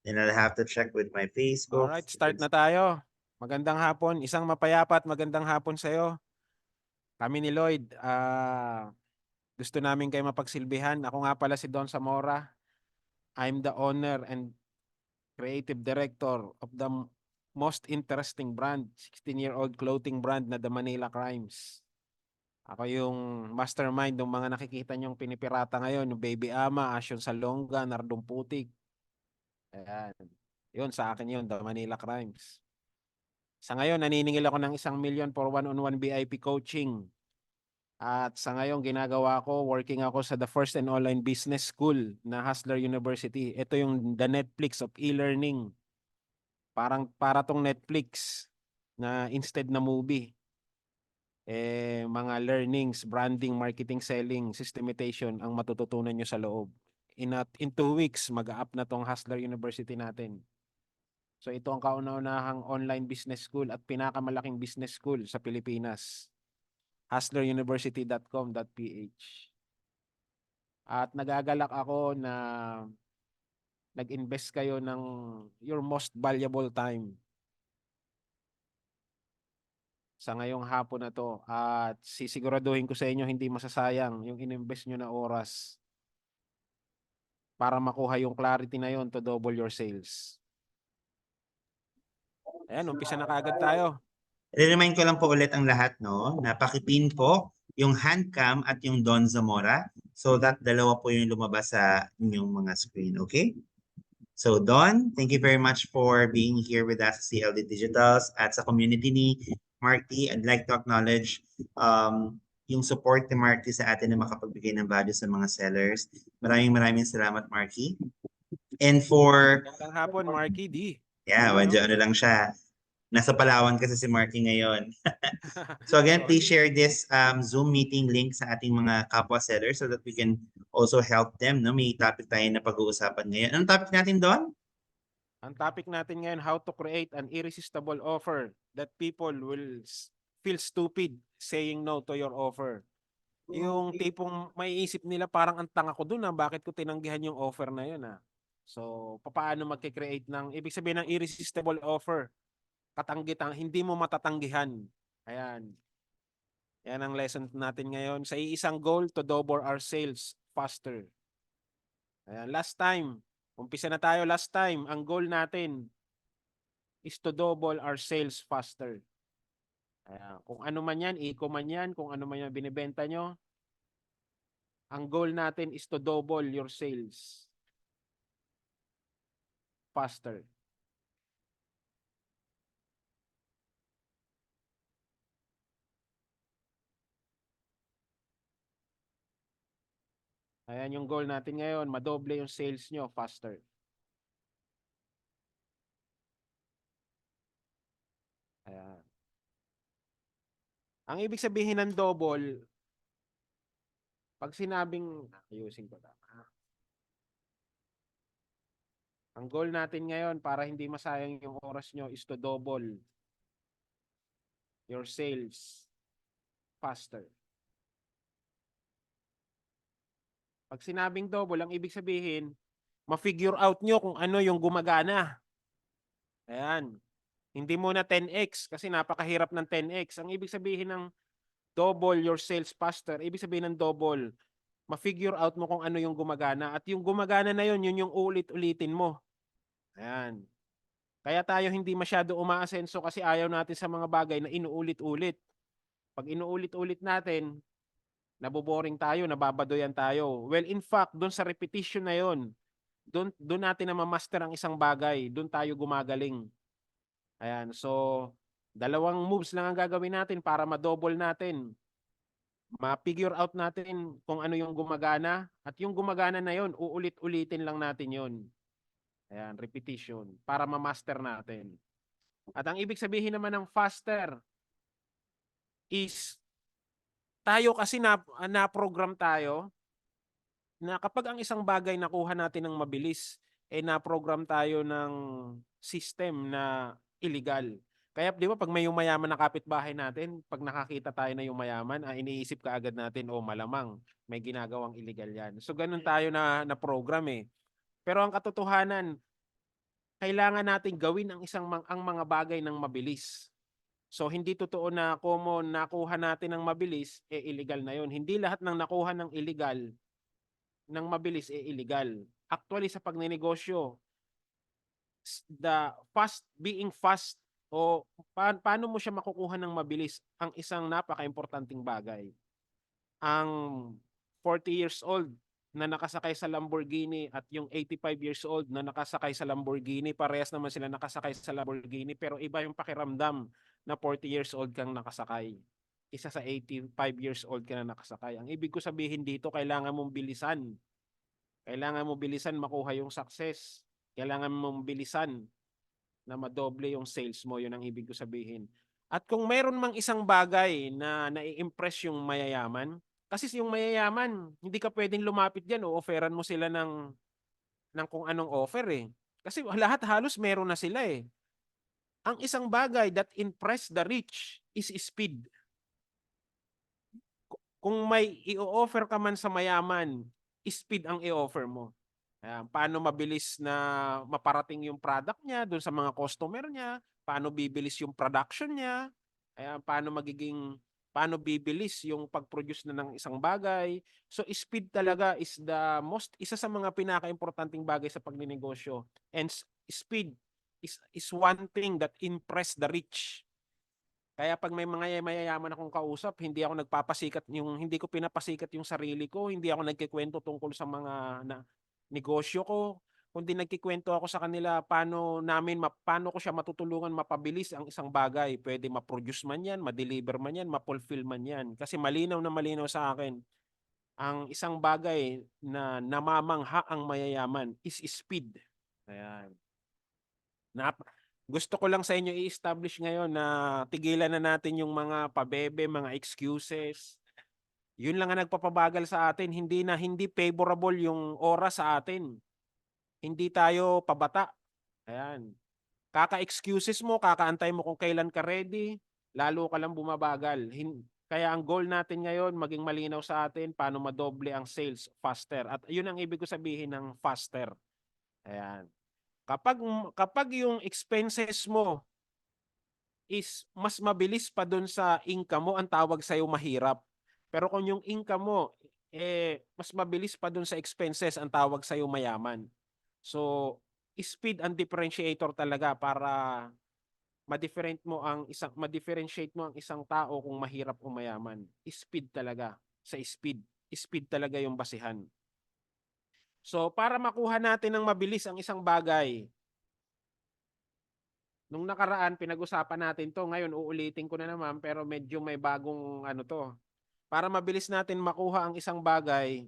Then I'll have to check with my Facebook. Alright, start na tayo. Magandang hapon. Isang mapayapa at magandang hapon sa'yo. Kami ni Lloyd, gusto namin kayo mapagsilbihan. Ako nga pala si Don Zamora. I'm the owner and creative director of the most interesting brand, 16-year-old clothing brand na The Manila Crimes. Ako yung mastermind ng mga nakikita nyong pinipirata ngayon, yung Baby Ama, Asyon Salonga, Nardong Putik. Ayan. Yun, sa akin yun, The Manila Crimes. Sa ngayon, naniningil ako ng 1,000,000 for one-on-one VIP coaching. At sa ngayon, ginagawa ko, working ako sa the first and online business school na Hustler University. Ito yung the Netflix of e-learning. Para tong Netflix na instead na movie. Mga learnings, branding, marketing, selling, systematization ang matututunan nyo sa loob. In 2 weeks, mag-up na tong Hustler University natin. So ito ang kauna-unahang online business school at pinakamalaking business school sa Pilipinas. hustleruniversity.com.ph. At nagagalak ako na nag-invest kayo ng your most valuable time sa ngayong hapon na to. At sisiguraduhin ko sa inyo hindi masasayang yung ininvest nyo na oras para makuha yung clarity na yon to double your sales. Ayan, umpisa na kaagad tayo. I-remind ko lang po ulit ang lahat, no, na pakipin po yung handcam at yung Don Zamora so that dalawa po yung lumabas sa inyong mga screen, okay? So Don, thank you very much for being here with us sa CLD Digitals at sa community ni Marky. I'd like to acknowledge yung support ni Marky sa atin na makapagbigay ng value sa mga sellers. Maraming salamat, Marky. And for... Magandang hapon, Marky D. Yeah, Ano? ano lang siya. Nasa Palawan kasi si Marky ngayon. So again, please Sorry. share this Zoom meeting link sa ating mga kapwa sellers so that we can also help them. No? May topic tayo na pag-uusapan ngayon. Anong topic natin doon? Ang topic natin ngayon, how to create an irresistible offer that people will feel stupid saying no to your offer. Yung tipong maiisip nila parang ang tanga ko dun bakit ko tinanggihan yung offer na yun So, paano magke-create ng, ibig sabihin ng irresistible offer? Katanggitan, hindi mo matatanggihan. Ayan. Yan ang lesson natin ngayon. Sa iisang goal to double our sales faster. Ayan, last time. Umpisa na tayo last time. Ang goal natin is to double our sales faster. Ayan. Kung ano man yan, eco man yan, kung ano man yan binibenta nyo, ang goal natin is to double your sales faster. Ayan yung goal natin ngayon, madoble yung sales nyo faster. Ayan. Ang ibig sabihin ng double, pag sinabing, ayusin ko lang. Ang goal natin ngayon para hindi masayang yung oras nyo is to double your sales faster. Pag sinabing double, ang ibig sabihin, ma-figure out nyo kung ano yung gumagana. Ayan. Hindi muna 10x kasi napakahirap ng 10x. Ang ibig sabihin ng double your sales faster, ibig sabihin ng double, ma-figure out mo kung ano yung gumagana. At yung gumagana na yun, yun yung ulit-ulitin mo. Ayan. Kaya tayo hindi masyado umaasenso kasi ayaw natin sa mga bagay na inuulit-ulit. Pag inuulit-ulit natin, naboboring tayo, nababadoyan tayo. Well, in fact, doon sa repetition na yon, doon natin na ma-master ang isang bagay, doon tayo gumagaling. Ayan, so dalawang moves lang ang gagawin natin para ma-double natin. Ma-figure out natin kung ano yung gumagana at yung gumagana na yon, uulit-ulitin lang natin yon. Ayan, repetition para ma-master natin. At ang ibig sabihin naman ng faster is tayo kasi na-program tayo na kapag ang isang bagay nakuha natin ng mabilis, na-program tayo ng system na illegal. Kaya di ba pag may yumayaman na kapitbahay natin, pag nakakita tayo na yumayaman, iniisip ka agad natin, malamang may ginagawang illegal yan. So ganun tayo na program Pero ang katotohanan, kailangan nating gawin ang mga bagay ng mabilis. So hindi totoo na common nakuha natin ng mabilis, illegal na 'yon. Hindi lahat ng nakuha ng ng mabilis, illegal. Actually sa pagnenegosyo, being fast o paano mo siya makukuha ng mabilis ang isang napakaimportanteng bagay. Ang 40 years old na nakasakay sa Lamborghini at yung 85 years old na nakasakay sa Lamborghini, parehas naman sila nakasakay sa Lamborghini pero iba yung pakiramdam na 40 years old kang nakasakay. Isa sa 85 years old ka na nakasakay. Ang ibig ko sabihin dito, kailangan mong bilisan. Kailangan mo bilisan makuha yung success. Kailangan mong bilisan na madoble yung sales mo, yun ang ibig ko sabihin. At kung mayroon mang isang bagay na nai-impress yung mayayaman, kasi yung mayayaman, hindi ka pwedeng lumapit diyan o offeran mo sila ng kung anong offer eh. Kasi lahat halos meron na sila eh. Ang isang bagay that impress the rich is speed. Kung may i-offer ka man sa mayaman, speed ang i-offer mo. Ayan, paano mabilis na maparating yung product niya doon sa mga customer niya, paano bibilis yung production niya, ayan, paano bibilis yung pag-produce na ng isang bagay. So speed talaga is isa sa mga pinakaimportanteng bagay sa pagninegosyo. And speed is one thing that impress the rich. Kaya pag may mga mayayaman akong kausap, hindi ko pinapasikat yung sarili ko, hindi ako nagkikwento tungkol sa mga negosyo ko, kundi nagkikwento ako sa kanila paano ko siya matutulungan mapabilis ang isang bagay. Pwede ma-produce man yan, ma-deliver man yan, ma-fulfill man yan. Kasi malinaw na malinaw sa akin, ang isang bagay na namamangha ang mayayaman is speed. Ayan. Gusto ko lang sa inyo i-establish ngayon na tigilan na natin yung mga pabebe, mga excuses. Yun lang ang nagpapabagal sa atin. Hindi favorable yung oras sa atin. Hindi tayo pabata. Ayan. Kaka-excuses mo, kakaantay mo kung kailan ka ready, lalo ka lang bumabagal. Kaya ang goal natin ngayon, maging malinaw sa atin paano madoble ang sales faster. At yun ang ibig ko sabihin ng faster. Ayan. Kapag yung expenses mo is mas mabilis pa doon sa income mo, ang tawag sa'yo mahirap. Pero kung yung income mo mas mabilis pa doon sa expenses, ang tawag sa'yo mayaman. So, speed ang differentiator talaga para ma-differentiate mo ang isang tao kung mahirap o mayaman. Speed talaga. Sa speed. Speed talaga yung basihan. So, para makuha natin ng mabilis ang isang bagay, nung nakaraan, pinag-usapan natin to. Ngayon, uulitin ko na naman, pero medyo may bagong to. Para mabilis natin makuha ang isang bagay,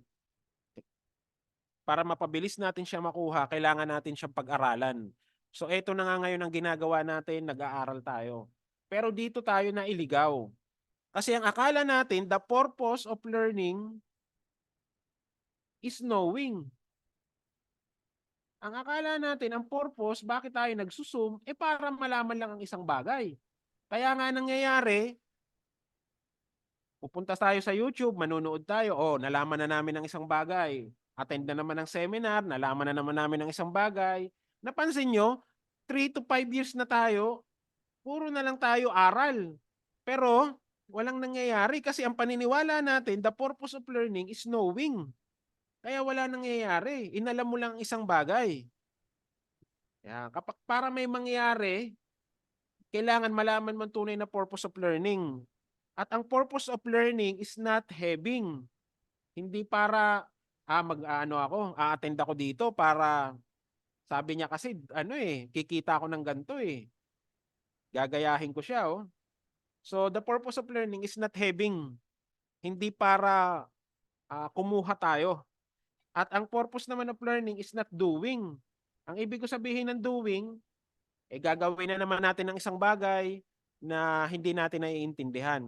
para mapabilis natin siya makuha, kailangan natin siyang pag-aralan. So, eto na nga ngayon ang ginagawa natin, nag-aaral tayo. Pero dito tayo na iligaw. Kasi ang akala natin, the purpose of learning is knowing. Ang akala natin, ang purpose, bakit tayo nagsusum, para malaman lang ang isang bagay. Kaya nga nangyayari, pupunta tayo sa YouTube, manunood tayo, nalaman na namin ang isang bagay. Attend na naman ng seminar, nalaman na naman namin ang isang bagay. Napansin nyo, 3 to 5 years na tayo, puro na lang tayo aral. Pero, walang nangyayari kasi ang paniniwala natin, the purpose of learning is knowing. Kaya wala nangyayari. Inalam mo lang isang bagay. Para may mangyari, kailangan malaman mo tunay na purpose of learning. At ang purpose of learning is not having. Hindi para attend ako dito para sabi niya kasi kikita ako ng ganito eh. Gagayahin ko siya So the purpose of learning is not having. Hindi para kumuha tayo. At ang purpose naman of learning is not doing. Ang ibig ko sabihin ng doing, gagawin na naman natin ng isang bagay na hindi natin naiintindihan.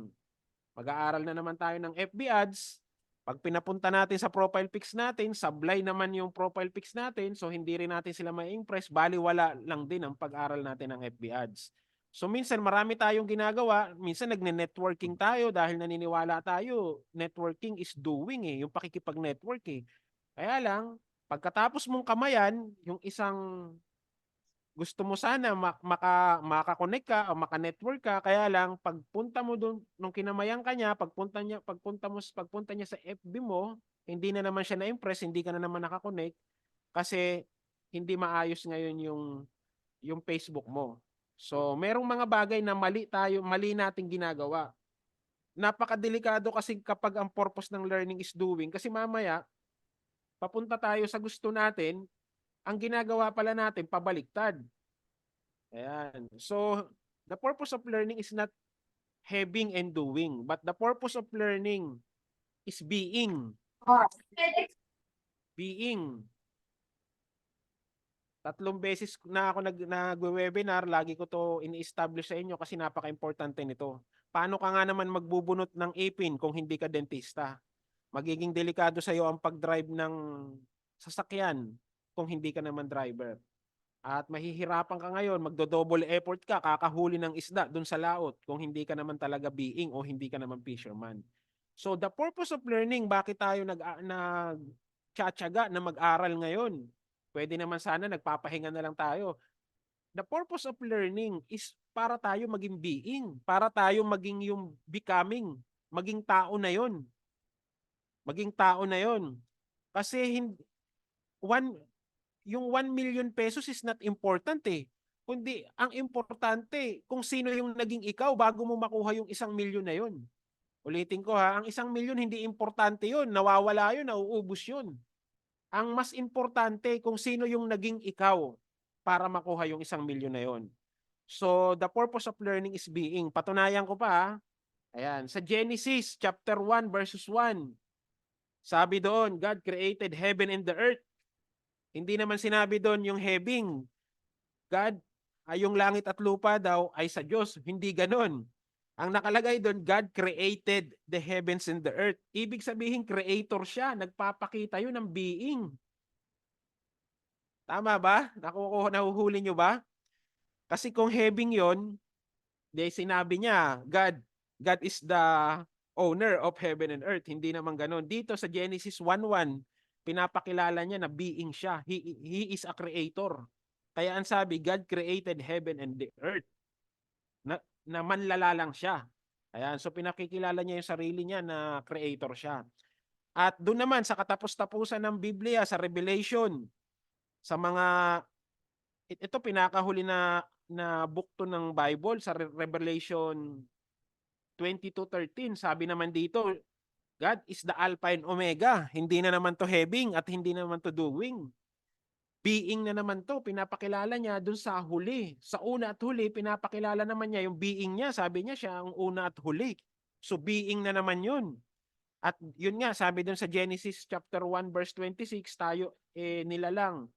Mag-aaral na naman tayo ng FB ads. Pag pinapunta natin sa profile pics natin, sablay naman yung profile pics natin, so hindi rin natin sila ma-impress, baliwala lang din ang pag-aral natin ng FB ads. So minsan marami tayong ginagawa, minsan nagne-networking tayo dahil naniniwala tayo, networking is doing yung pakikipag-network Kaya lang, pagkatapos mong kamayan, yung isang gusto mo sana maka-connect ka o maka-network ka, kaya lang pagpunta mo dun nung kinamayan ka niya, pagpunta niya sa FB mo, hindi na naman siya na-impress, hindi ka na naman naka-connect kasi hindi maayos ngayon yung Facebook mo. So, merong mga bagay na mali nating ginagawa. Napakadelikado kasi kapag ang purpose ng learning is doing, kasi mamaya papunta tayo sa gusto natin, ang ginagawa pala natin pabaliktad. Ayan. So, the purpose of learning is not having and doing, but the purpose of learning is being. Being. 3 beses na ako nag-webinar, lagi ko to ini-establish sa inyo kasi napaka-importante nito. Paano ka nga naman magbubunot ng ipin kung hindi ka dentista? Magiging delikado sa iyo ang pag-drive ng sasakyan kung hindi ka naman driver. At mahihirapan ka ngayon, magdo-double effort ka, kakahuli ng isda dun sa laot kung hindi ka naman talaga being o hindi ka naman fisherman. So the purpose of learning, bakit tayo nagtsatsaga na mag-aral ngayon? Pwede naman sana nagpapahinga na lang tayo. The purpose of learning is para tayo maging being, para tayo maging yung becoming, maging tao na yon. Maging tao na yon. Kasi yung 1 million pesos is not important eh. Kundi ang importante kung sino yung naging ikaw bago mo makuha yung 1 milyon na yon. Ulitin ko ha, ang 1 milyon hindi importante yon, nawawala yon, nauubos yon. Ang mas importante kung sino yung naging ikaw para makuha yung 1 milyon na yon. So the purpose of learning is being. Patunayan ko pa ha. Ayan, sa Genesis chapter 1 verses 1. Sabi doon, God created heaven and the earth. Hindi naman sinabi doon yung heaven. God, ay yung langit at lupa daw ay sa Diyos. Hindi ganon. Ang nakalagay doon, God created the heavens and the earth. Ibig sabihin, creator siya. Nagpapakita yun ng being. Tama ba? Nahuhuli nyo ba? Kasi kung heaven yon, di sinabi niya, God is the owner of heaven and earth. Hindi naman ganon. Dito sa Genesis 1:1, pinapakilala niya na being siya. He is a creator. Kaya ang sabi, God created heaven and the earth. Na manlala lang siya. Ayan, so pinakikilala niya yung sarili niya na creator siya. At doon naman sa katapos-tapusan ng Biblia, sa Revelation, sa mga, ito pinakahuli na book to ng Bible, sa Revelation 22:13, sabi naman dito, God is the Alpha and Omega. Hindi na naman to having at hindi na naman to doing. Being na naman to, pinapakilala niya dun sa huli. Sa una at huli, pinapakilala naman niya yung being niya. Sabi niya siya ang una at huli. So being na naman yun. At yun nga, sabi dun sa Genesis chapter 1 verse 26, tayo nilalang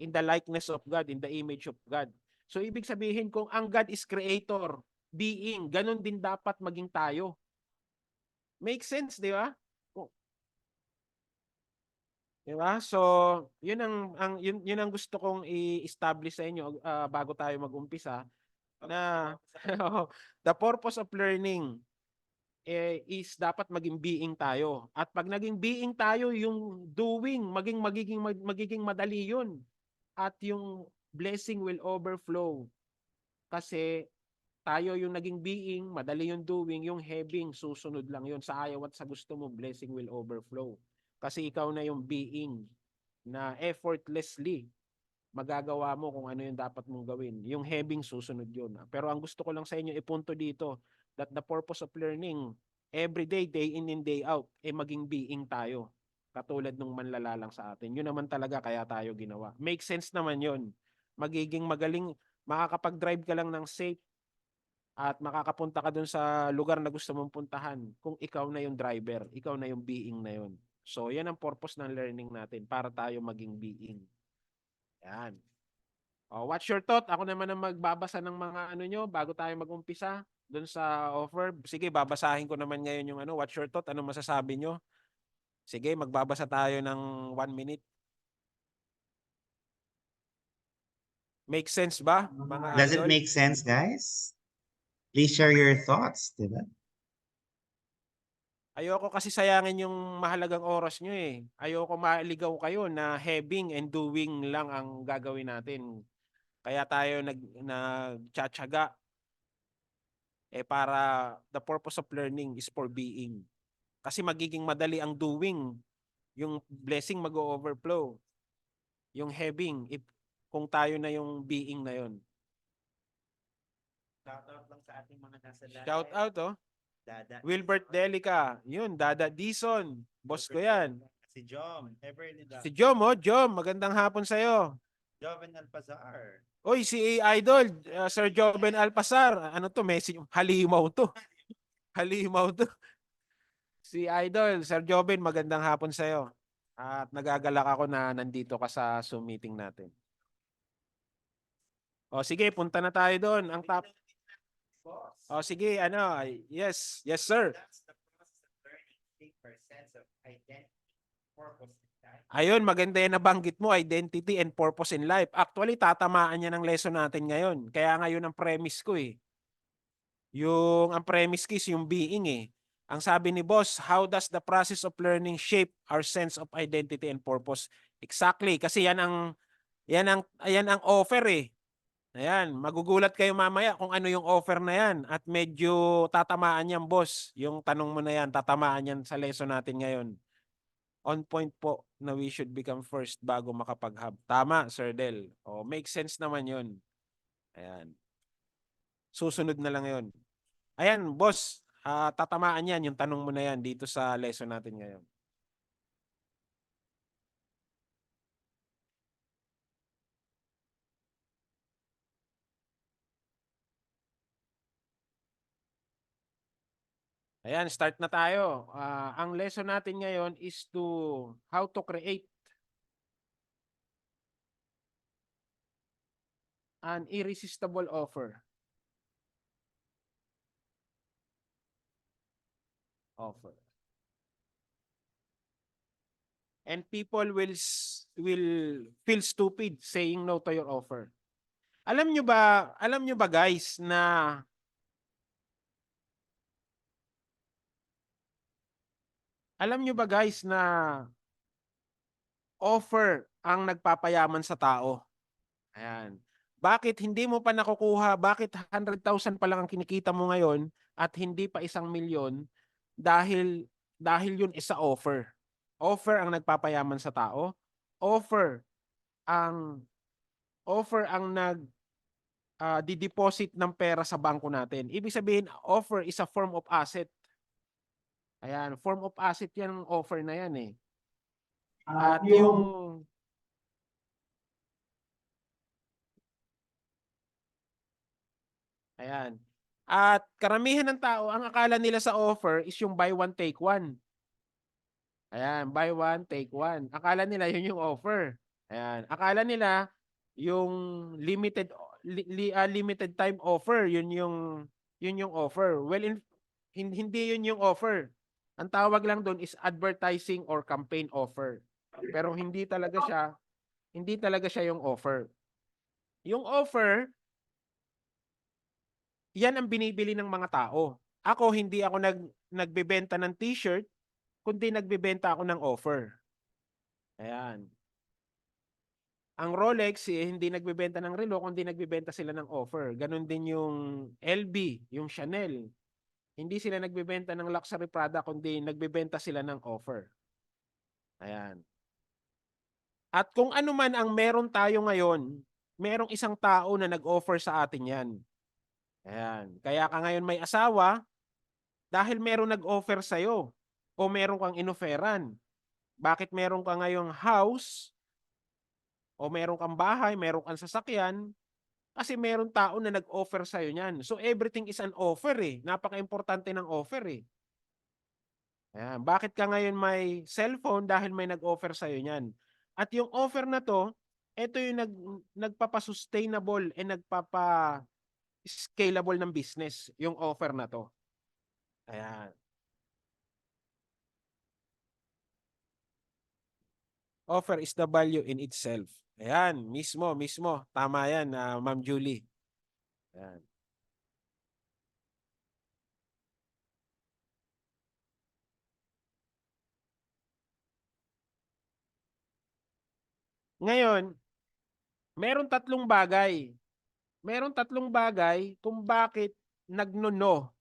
in the likeness of God, in the image of God. So ibig sabihin kung ang God is creator, being, ganun din dapat maging tayo. Make sense, di ba? Di ba? So, yun ang gusto kong i-establish sa inyo bago tayo mag-umpisa na the purpose of learning is dapat maging being tayo. At pag naging being tayo, yung doing magiging madali yun. At yung blessing will overflow. Kasi tayo yung naging being, madali yung doing, yung having, susunod lang yun. Sa ayaw at sa gusto mo, blessing will overflow. Kasi ikaw na yung being na effortlessly magagawa mo kung ano yung dapat mong gawin. Yung having, susunod yun. Pero ang gusto ko lang sa inyo ipunto dito that the purpose of learning every day, day in and day out, maging being tayo. Katulad nung manlalalang sa atin. Yun naman talaga kaya tayo ginawa. Make sense naman yun. Magiging magaling, makakapag-drive ka lang ng safe at makakapunta ka dun sa lugar na gusto mong puntahan kung ikaw na yung driver, ikaw na yung being na yun. So, yan ang purpose ng learning natin para tayo maging being. Yan. What's your thought? Ako naman ang magbabasa ng mga ano nyo bago tayo mag-umpisa dun sa offer. Sige, babasahin ko naman ngayon yung what's your thought? Ano masasabi nyo? Sige, magbabasa tayo ng 1 minute. Make sense ba, mga Does idol? it make sense, guys? Please share your thoughts, diba? Ayoko kasi sayangin yung mahalagang oras nyo eh. Ayoko maligaw kayo na having and doing lang ang gagawin natin. Kaya tayo nagtiyatiyaga para the purpose of learning is for being. Kasi magiging madali ang doing, yung blessing mag-overflow, yung having kung tayo na yung being na yun. Shout out lang sa ating mga nasa live. Shout out, oh. Dada. Wilbert Delica, yun, Dada Dison, boss ko yan. Si Jom, Si Jom, Jom, magandang hapon sa'yo. Joven Alpazar. Oy, si Idol, Sir Joven Alpasar. Ano to, message? Halimaw to. Halimaw to. Si Idol, Sir Joven, magandang hapon sa'yo. At nagagalak ako na nandito ka sa Zoom meeting natin. O sige, punta na tayo doon. Ang top. O sige, yes, yes sir. That's the process of learning. Take for sense of identity, purpose, and life. Ayun, maganda yan nabanggit mo, identity and purpose in life. Actually, tatamaan niya ng lesson natin ngayon. Kaya ngayon ang premise ko eh. Ang premise ko is yung being eh. Ang sabi ni boss, how does the process of learning shape our sense of identity and purpose? Exactly, kasi yan ang offer eh. Ayan, magugulat kayo mamaya kung ano yung offer na yan at medyo tatamaan yan boss. Yung tanong mo na yan, tatamaan yan sa lesson natin ngayon. On point po na we should become first bago makapag-hub. Tama, Sir Del. Make sense naman yun. Ayan. Susunod na lang yun. Ayan, boss, tatamaan yan yung tanong mo na yan dito sa lesson natin ngayon. Ayan, start na tayo. Ang lesson natin ngayon is how to create an irresistible offer. And people will feel stupid saying no to your offer. Alam nyo ba guys na offer ang nagpapayaman sa tao? Ayan. Bakit hindi mo pa nakukuha? Bakit 100,000 pa lang ang kinikita mo ngayon at hindi pa 1,000,000? Dahil yun isa offer. Offer ang nagpapayaman sa tao. Offer ang di-deposit ng pera sa bangko natin. Ibig sabihin, offer is a form of asset. Ayan, form of asset yan ang offer na yan eh. At ayan. At karamihan ng tao, ang akala nila sa offer is yung buy one, take one. Ayan, buy one, take one. Akala nila yun yung offer. Ayan, akala nila yung limited time offer, yun yung offer. Well, hindi yun yung offer. Ang tawag lang doon is advertising or campaign offer. Pero hindi talaga siya yung offer. Yung offer, yan ang binibili ng mga tao. Ako, hindi ako nagbebenta ng t-shirt, kundi nagbebenta ako ng offer. Ayan. Ang Rolex, hindi nagbebenta ng relo, kundi nagbebenta sila ng offer. Ganon din yung LV, yung Chanel. Hindi sila nagbebenta ng luxury product, kundi nagbebenta sila ng offer. Ayan. At kung ano man ang meron tayo ngayon, merong isang tao na nag-offer sa atin yan. Ayan. Kaya ka ngayon may asawa, dahil meron nag-offer sa'yo o meron kang inoferan. Bakit meron ka ngayong house o meron kang bahay, meron kang sasakyan? Kasi meron tao na nag-offer sa'yo niyan. So everything is an offer eh. Napaka-importante ng offer eh. Ayan. Bakit ka ngayon may cellphone? Dahil may nag-offer sa'yo niyan. At yung offer na to, ito yung nagpapa-sustainable and nagpapa-scalable ng business, yung offer na to. Ayan. Offer is the value in itself. Ayan, mismo. Tama yan, Ma'am Julie. Ayan. Ngayon, Meron tatlong bagay. Meron tatlong bagay kung bakit nagno-no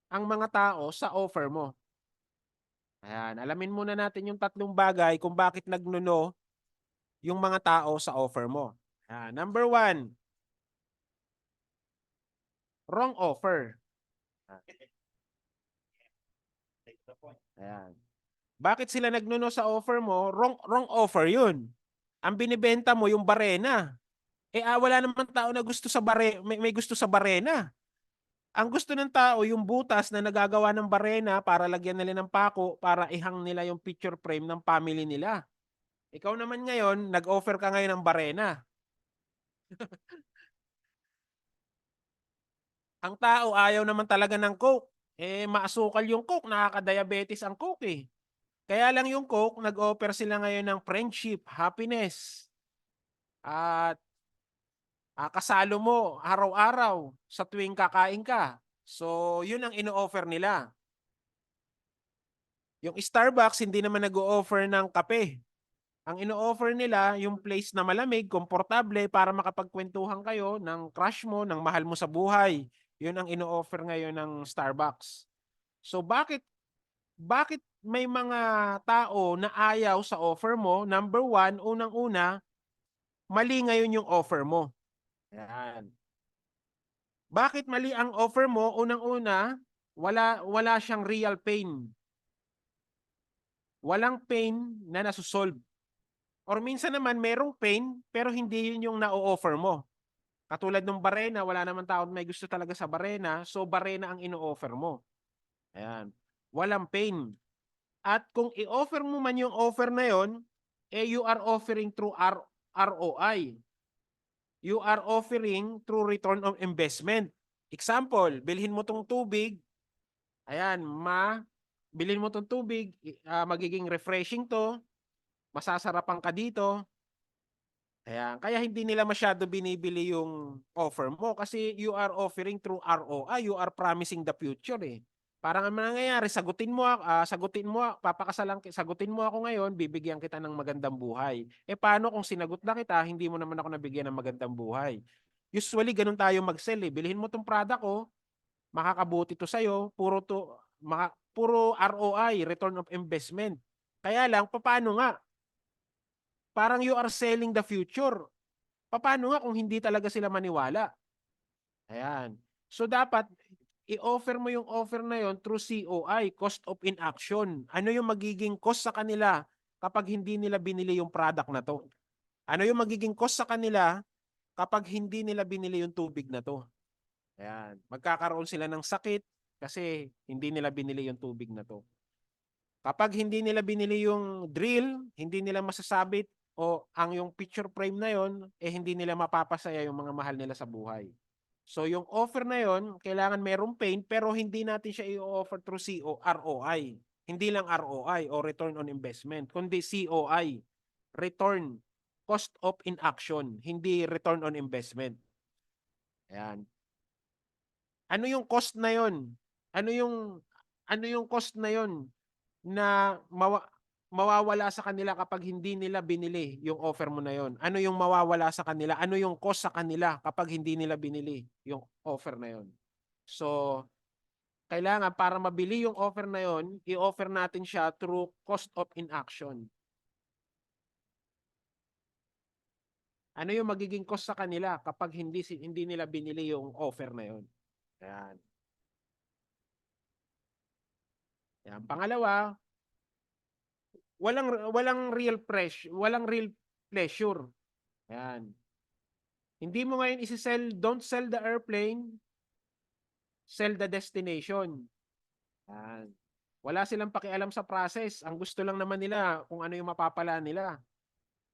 ang mga tao sa offer mo. Ayan, alamin muna natin yung tatlong bagay kung bakit nagno-no yung mga tao sa offer mo. Number 1, wrong offer. Ayan. Bakit sila nagno-no sa offer mo? Wrong offer yun. Ang binibenta mo yung barena. Wala naman tao na gusto sa may gusto sa barena. Ang gusto ng tao yung butas na nagagawa ng barena para lagyan nila ng pako para ihang nila yung picture frame ng family nila. Ikaw naman ngayon, nag-offer ka ngayon ng barena. Ang tao ayaw naman talaga ng Coke. Maasukal yung Coke, nakaka-diabetes ang Coke eh. Kaya lang yung Coke, nag-offer sila ngayon ng friendship, happiness, at kasalo mo araw-araw sa tuwing kakain ka. So, yun ang ino-offer nila. Yung Starbucks, hindi naman nag-o-offer ng kape. Ang ino-offer nila, yung place na malamig, komportable, para makapagkwentuhan kayo ng crush mo, ng mahal mo sa buhay. Yun ang ino-offer ngayon ng Starbucks. So, bakit may mga tao na ayaw sa offer mo? Number 1, unang-una, mali ngayon yung offer mo. Yan. Bakit mali ang offer mo? Unang-una, wala siyang real pain. Walang pain na nasusolve. Or minsan naman merong pain pero hindi yun yung na-offer mo. Katulad ng barena, wala naman tao may gusto talaga sa barena, so barena ang ino-offer mo. Ayan. Walang pain. At kung i-offer mo man yung offer na yon, you are offering through ROI. You are offering through return on investment. Example, bilhin mo tong tubig, ayan, bilhin mo tong tubig, magiging refreshing to, masasarapan ka dito. Ayan, kaya hindi nila masyado binibili yung offer mo kasi you are offering through ROI, you are promising the future eh. Parang ang nangyayari, sagutin mo ako ngayon, bibigyan kita ng magandang buhay. Paano kung sinagot na kita, hindi mo naman ako nabigyan ng magandang buhay? Usually, ganun tayo mag-sell eh. Bilhin mo tong product ko, makakabuti to sa'yo, puro ROI, return of investment. Kaya lang, paano nga? Parang you are selling the future. Paano nga kung hindi talaga sila maniwala? Ayan. So dapat i-offer mo yung offer na yon through COI, cost of inaction. Ano yung magiging cost sa kanila kapag hindi nila binili yung product na to? Ano yung magiging cost sa kanila kapag hindi nila binili yung tubig na to? Ayan. Magkakaroon sila ng sakit kasi hindi nila binili yung tubig na to. Kapag hindi nila binili yung drill, hindi nila masasabit o yung picture frame na yon, hindi nila mapapasaya yung mga mahal nila sa buhay. So yung offer na yon, kailangan merong pain pero hindi natin siya i-offer through ROI. Hindi lang ROI o return on investment, kundi COI, return, cost of inaction, hindi return on investment. Ayan. Ano yung cost na yon? Ano yung cost na yon na mawawala sa kanila kapag hindi nila binili yung offer mo na yon? Ano yung mawawala sa kanila? Ano yung cost sa kanila kapag hindi nila binili yung offer na yon? So, kailangan para mabili yung offer na yon, i-offer natin siya through cost of inaction. Ano yung magiging cost sa kanila kapag hindi nila binili yung offer na yon? Ayan. Ayan. Pangalawa, walang real pleasure. Ayan. Hindi mo ngayon don't sell the airplane, sell the destination. Ayan. Wala silang pakialam sa process. Ang gusto lang naman nila kung ano yung mapapala nila.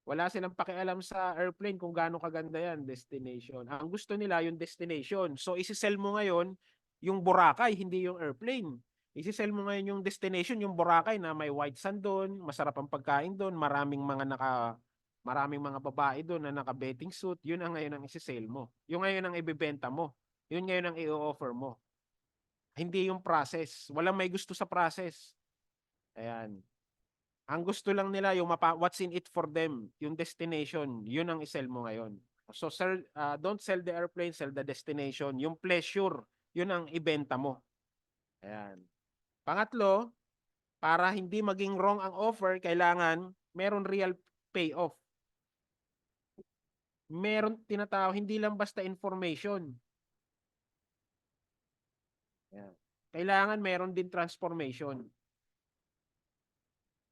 Wala silang pakialam sa airplane kung gaano kaganda yan, destination. Ang gusto nila yung destination. So isi-sell mo ngayon yung Boracay, hindi yung airplane. Isi-sell mo ngayon yung destination, yung Boracay na may white sand doon, masarap ang pagkain doon, maraming mga babae doon na naka-bathing suit. Yun ang ngayon ang isi-sell mo. Yung ngayon ang ibebenta mo. Yun ngayon ang i-offer mo. Hindi yung process. Walang may gusto sa process. Ayan. Ang gusto lang nila yung what's in it for them, yung destination, yun ang i-sell mo ngayon. So don't sell the airplane, sell the destination. Yung pleasure, yun ang ibenta mo. Ayan. Pangatlo, para hindi maging wrong ang offer, kailangan meron real payoff. Meron tinatawag, hindi lang basta information. Ayan. Kailangan meron din transformation.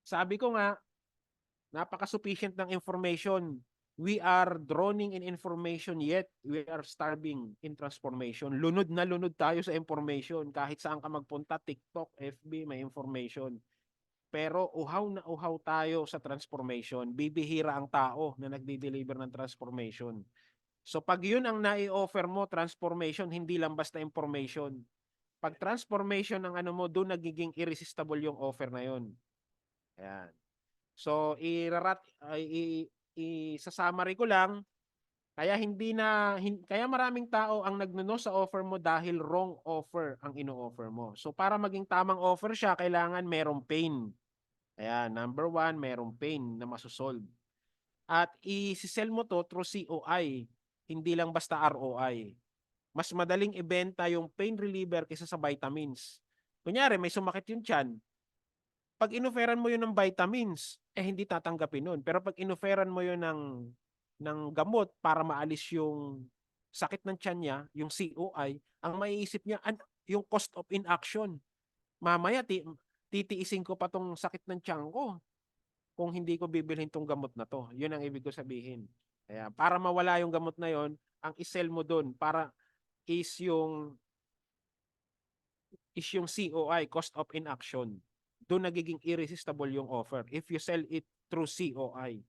Sabi ko nga, napaka-sufficient ng information. We are drowning in information yet we are starving in transformation. Lunod na lunod tayo sa information. Kahit saan ka magpunta, TikTok, FB, may information. Pero uhaw na uhaw tayo sa transformation. Bibihira ang tao na nagdi-deliver ng transformation. So pag yun ang nai-offer mo, transformation, hindi lang basta information. Pag transformation ng ano mo, doon nagiging irresistible yung offer na yun. Ayan. So i-summary ko lang, kaya kaya maraming tao ang nagno-no sa offer mo dahil wrong offer ang ino-offer mo. So para maging tamang offer siya, kailangan merong pain. Ayan, number 1, merong pain na masosolve. At i-sell mo to through COI, hindi lang basta ROI. Mas madaling ibenta yung pain reliever kaysa sa vitamins. Kunyari, may sumakit yung tiyan. Pag inoferan mo yun ng vitamins, hindi tatanggapin nun. Pero pag inoferan mo yun ng gamot para maalis yung sakit ng tiyan niya, yung COI, ang maiisip niya, yung cost of inaction. Mamaya, titiisin ko pa tong sakit ng tiyan ko kung hindi ko bibilhin tong gamot na to. Yun ang ibig ko sabihin. Kaya para mawala yung gamot na yon, ang isell mo doon para is yung COI, cost of inaction. Doon nagiging irresistible yung offer if you sell it through COI.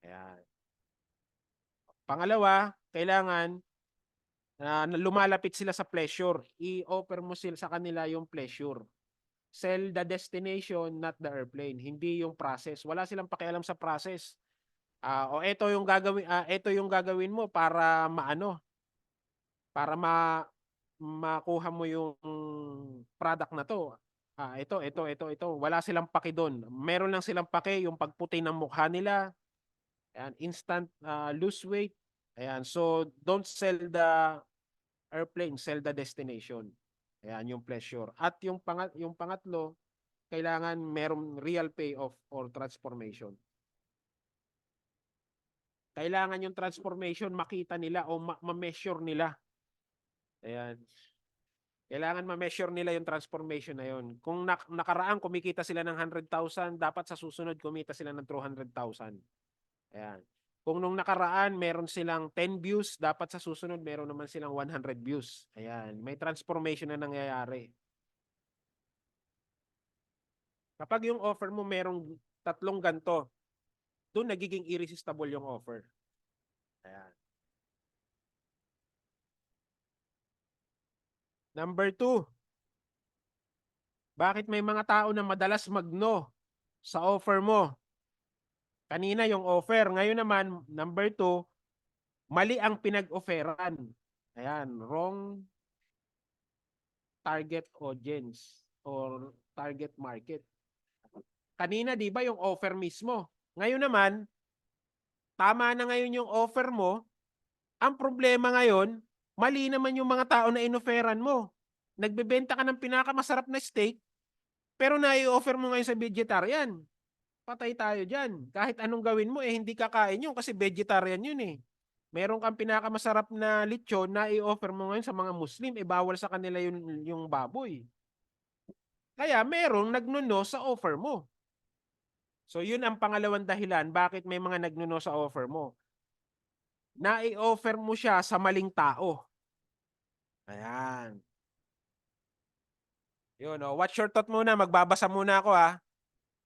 Ayan. Pangalawa, kailangan lumalapit sila sa pleasure. I-offer mo sila sa kanila yung pleasure. Sell the destination, not the airplane. Hindi yung process. Wala silang pakialam sa process. Ito yung gagawin mo para makuha mo yung product na to. Ito. Wala silang paki doon. Meron lang silang paki yung pagputi ng mukha nila. Ayan, instant lose weight. Ayan, so don't sell the airplane, sell the destination. Ayan, yung pleasure. At yung pangatlo, kailangan merong real payoff or transformation. Kailangan yung transformation makita nila o ma-measure nila. Ayan. Kailangan ma-measure nila yung transformation na yun. Kung nakaraan kumikita sila ng 100,000, dapat sa susunod kumita sila ng 200,000. Ayan. Kung nung nakaraan meron silang 10 views, dapat sa susunod meron naman silang 100 views. Ayan. May transformation na nangyayari. Kapag yung offer mo merong tatlong ganto, doon nagiging irresistible yung offer. Ayan. Number 2, bakit may mga tao na madalas mag-no sa offer mo? Kanina yung offer. Ngayon naman, number 2, mali ang pinag-offeran. Ayan, wrong target audience or target market. Kanina, di ba, yung offer mismo. Ngayon naman, tama na ngayon yung offer mo. Ang problema ngayon, mali naman yung mga tao na inoferan mo. Nagbebenta ka ng pinakamasarap na steak, pero nai-offer mo ngayon sa vegetarian. Patay tayo dyan. Kahit anong gawin mo, hindi kakain yun kasi vegetarian yun eh. Meron kang pinakamasarap na lechon na i-offer mo ngayon sa mga Muslim, bawal sa kanila yung baboy. Kaya merong nagnuno sa offer mo. So yun ang pangalawang dahilan bakit may mga nagnuno sa offer mo. Na-i-offer mo siya sa maling tao. Ayan. Yun, what's your thought muna? Magbabasa muna ako ha.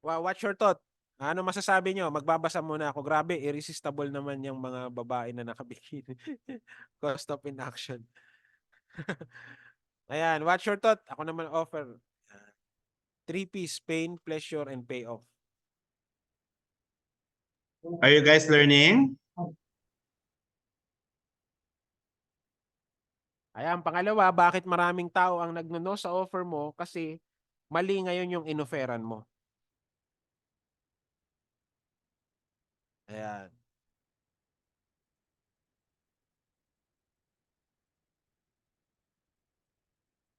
What's your thought? Ano masasabi nyo? Magbabasa muna ako. Grabe, irresistible naman yung mga babae na nakabikini. Cost of inaction. Ayan, what's your thought? Ako naman offer. 3P's, pain, pleasure, and payoff. Are you guys learning? Ayan, pangalawa, bakit maraming tao ang nagno-no sa offer mo? Kasi mali ngayon yung inoferan mo.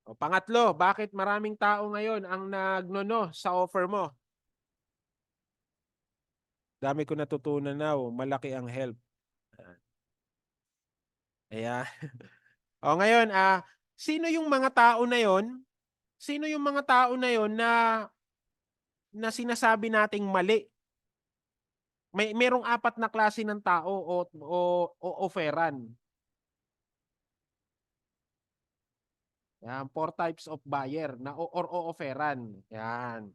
O, pangatlo, bakit maraming tao ngayon ang nagno-no sa offer mo? Dami ko natutunan na, malaki ang help. Ayan. O ngayon, sino yung mga tao na yon? Sino yung mga tao na yon na sinasabi nating mali? Merong apat na klase ng tao o offeran. Yan, 4 types of buyer na or o-offeran. Yan.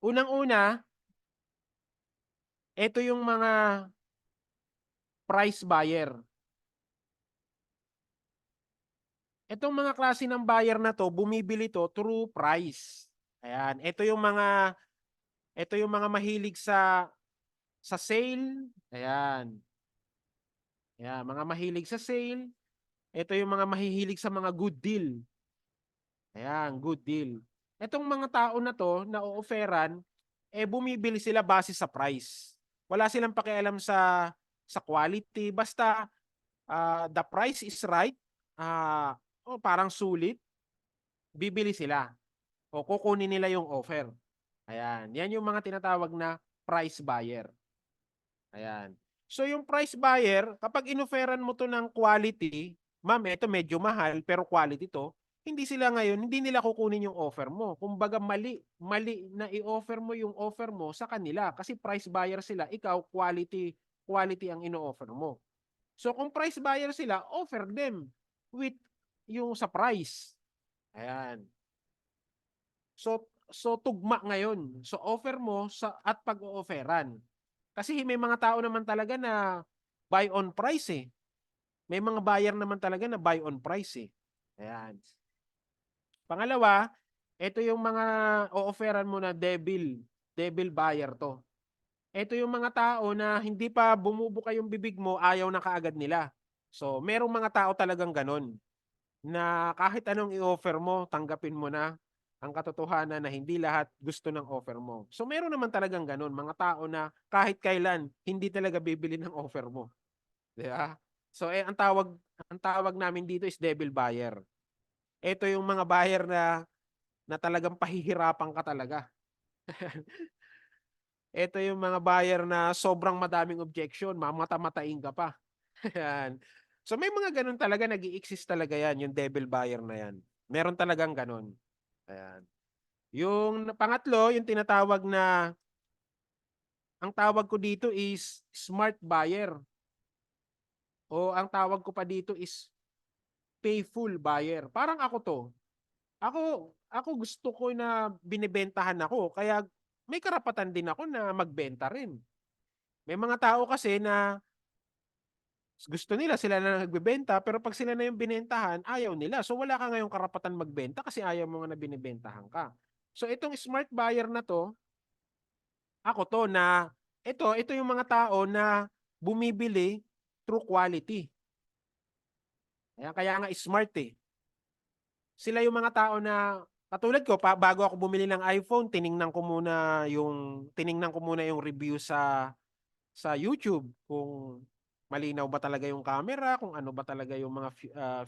Unang-una, ito yung mga price buyer. Itong mga klase ng buyer na to, bumibili to through price. Ayan, ito yung mga mahilig sa sale. Ayan. Ayan, mga mahilig sa sale. Ito yung mga mahihilig sa mga good deal. Ayan, good deal. Itong mga tao na to na o-offeran, bumibili sila base sa price. Wala silang pakialam sa quality. Basta the price is right, o parang sulit, bibili sila. O kukunin nila yung offer. Ayan. Yan yung mga tinatawag na price buyer. Ayan. So yung price buyer, kapag inoferan mo to ng quality, ma'am, ito medyo mahal pero quality to, hindi nila kukunin yung offer mo. Kumbaga mali na i-offer mo yung offer mo sa kanila kasi price buyer sila, ikaw quality ang ino-offer mo. So kung price buyer sila, offer them with yung sa price. Ayan. So tugma ngayon. So offer mo at pag-o-offeran. Kasi may mga tao naman talaga na buy on price eh. May mga buyer naman talaga na buy on price eh. Ayan. Pangalawa, ito yung mga o-offeran mo na devil buyer to. Ito yung mga tao na hindi pa bumubuka yung bibig mo, ayaw na kaagad nila. So, merong mga tao talagang ganun na kahit anong i-offer mo, tanggapin mo na ang katotohanan na hindi lahat gusto ng offer mo. So meron naman talagang ganun, mga tao na kahit kailan hindi talaga bibili ng offer mo. Di ba? So ang tawag namin dito is devil buyer. Ito yung mga buyer na talagang pahihirapan ka talaga. Ito yung mga buyer na sobrang madaming objection, mamata-matain ka pa. Yan. So may mga ganun talaga, nag-i-exist talaga yan, yung devil buyer na yan. Meron talagang ganun. Ayan. Yung pangatlo, yung tinatawag na, ang tawag ko dito is smart buyer. O ang tawag ko pa dito is payful buyer. Parang ako to. Ako gusto ko na binibentahan ako, kaya may karapatan din ako na magbenta rin. May mga tao kasi na gusto nila sila na nagbebenta, pero pag sila na yung binentahan, ayaw nila. So wala ka ngayong karapatan magbenta kasi ayaw mo nga na binibentahan ka. So itong smart buyer na to, ako to na ito yung mga tao na bumibili through quality. Kaya nga smart eh. Sila yung mga tao na katulad ko, bago ako bumili ng iPhone, tiningnan ko muna yung review sa YouTube kung malinaw ba talaga yung camera, kung ano ba talaga yung mga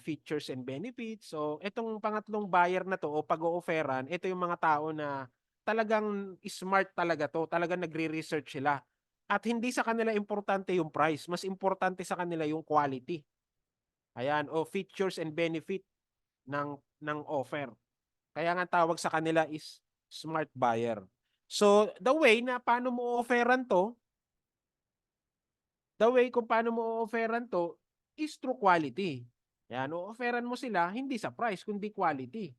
features and benefits. So, itong pangatlong buyer na to o pag-o-offeran, ito yung mga tao na talagang smart talaga to, talagang nagre-research sila. At hindi sa kanila importante yung price, mas importante sa kanila yung quality. Ayan, o features and benefit ng offer. Kaya nga tawag sa kanila is smart buyer. So, the way kung paano mo o-offeran to is through quality. Yan, o-offeran mo sila hindi sa price kundi quality.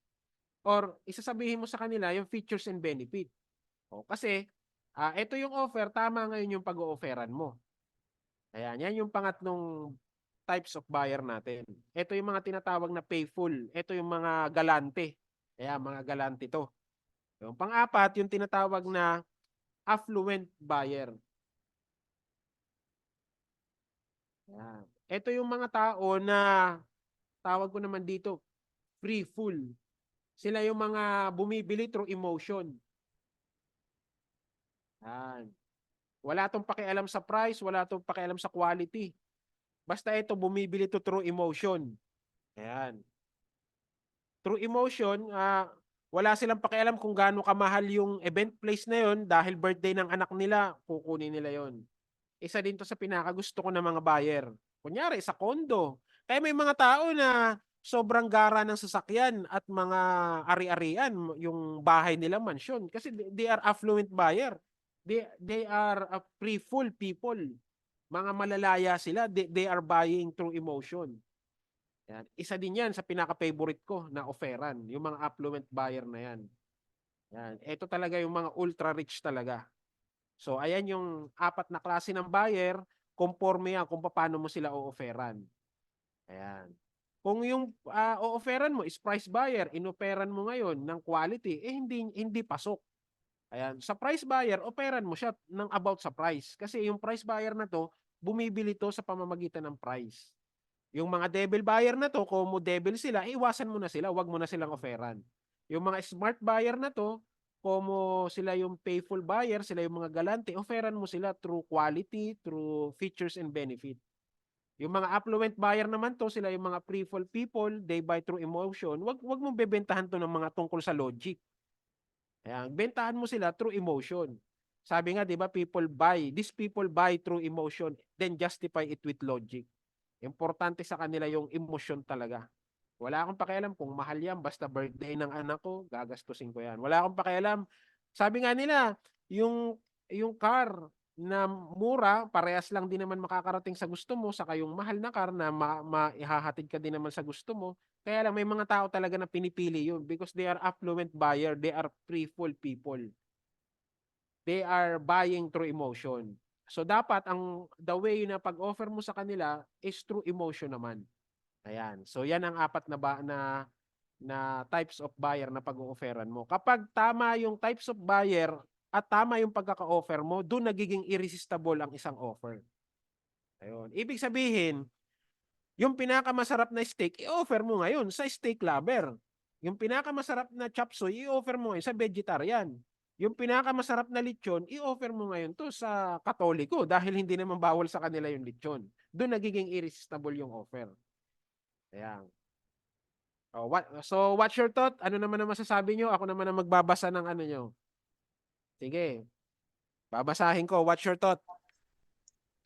Or isasabihin mo sa kanila yung features and benefit. Kasi ito yung offer, tama ngayon yung pag-o-offeran mo. Ayan, yan yung pangatlong types of buyer natin. Ito yung mga tinatawag na payful. Ito yung mga galante. Ayan, mga galante to. Yung pang-apat, yung tinatawag na affluent buyer. Ayan. Ito yung mga tao na tawag ko naman dito, free full. Sila yung mga bumibili through emotion. Ayan. Wala tong pakialam sa price, wala tong pakialam sa quality. Basta ito, bumibili to through emotion. Ayan. Through emotion, wala silang pakialam kung gaano kamahal yung event place na yon dahil birthday ng anak nila, kukunin nila yon. Isa din to sa pinakagusto ko ng mga buyer. Kunyari, sa condo. Kaya may mga tao na sobrang gara ng sasakyan at mga ari-arian, yung bahay nila mansyon. Kasi they are affluent buyer. They are a free-full people. Mga malalaya sila. They are buying through emotion. Yan. Isa din yan sa pinaka-favorite ko na offeran. Yung mga affluent buyer na yan. Yan. Ito talaga yung mga ultra-rich talaga. So, ayan yung 4 na klase ng buyer, conforme yan kung paano mo sila o-offeran. Ayan. Kung yung o-offeran mo is price buyer, inoferan mo ngayon ng quality, hindi pasok. Ayan. Sa price buyer, offeran mo siya ng about sa price. Kasi yung price buyer na to, bumibili to sa pamamagitan ng price. Yung mga devil buyer na to, kung mo devil sila, iwasan mo na sila, wag mo na silang offeran. Yung mga smart buyer na to, como sila yung payful buyer, sila yung mga galante, offeran mo sila through quality, through features and benefit. Yung mga affluent buyer naman to, sila yung mga free-fall people, they buy through emotion. Wag mong bebentahan to ng mga tungkol sa logic. Ayan, bentahan mo sila through emotion. Sabi nga, 'di ba, these people buy through emotion, then justify it with logic. Importante sa kanila yung emosyon talaga. Wala akong pakialam kung mahal yan, basta birthday ng anak ko, gagastusin ko yan. Wala akong pakialam. Sabi nga nila, yung car na mura, parehas lang din naman makakarating sa gusto mo, saka yung mahal na car na maihahatid ka din naman sa gusto mo. Kaya lang may mga tao talaga na pinipili yun because they are affluent buyer, they are free-full people. They are buying through emotion. So dapat the way na pag-offer mo sa kanila is through emotion naman. Ayan. So yan ang 4 na types of buyer na pag-o-offeran mo. Kapag tama yung types of buyer at tama yung pagkaka-offer mo, doon nagiging irresistible ang isang offer. Ayun. Ibig sabihin, yung pinakamasarap na steak, i-offer mo ngayon sa steak lover. Yung pinakamasarap na chop suey, i-offer mo ngayon sa vegetarian. Yung pinakamasarap na lechon, i-offer mo ngayon to sa Katoliko dahil hindi naman bawal sa kanila yung lechon. Doon nagiging irresistible yung offer. Ayan. So, what's your thought? Ano naman ang masasabi nyo? Ako naman ang magbabasa ng ano nyo. Sige. Babasahin ko. What's your thought?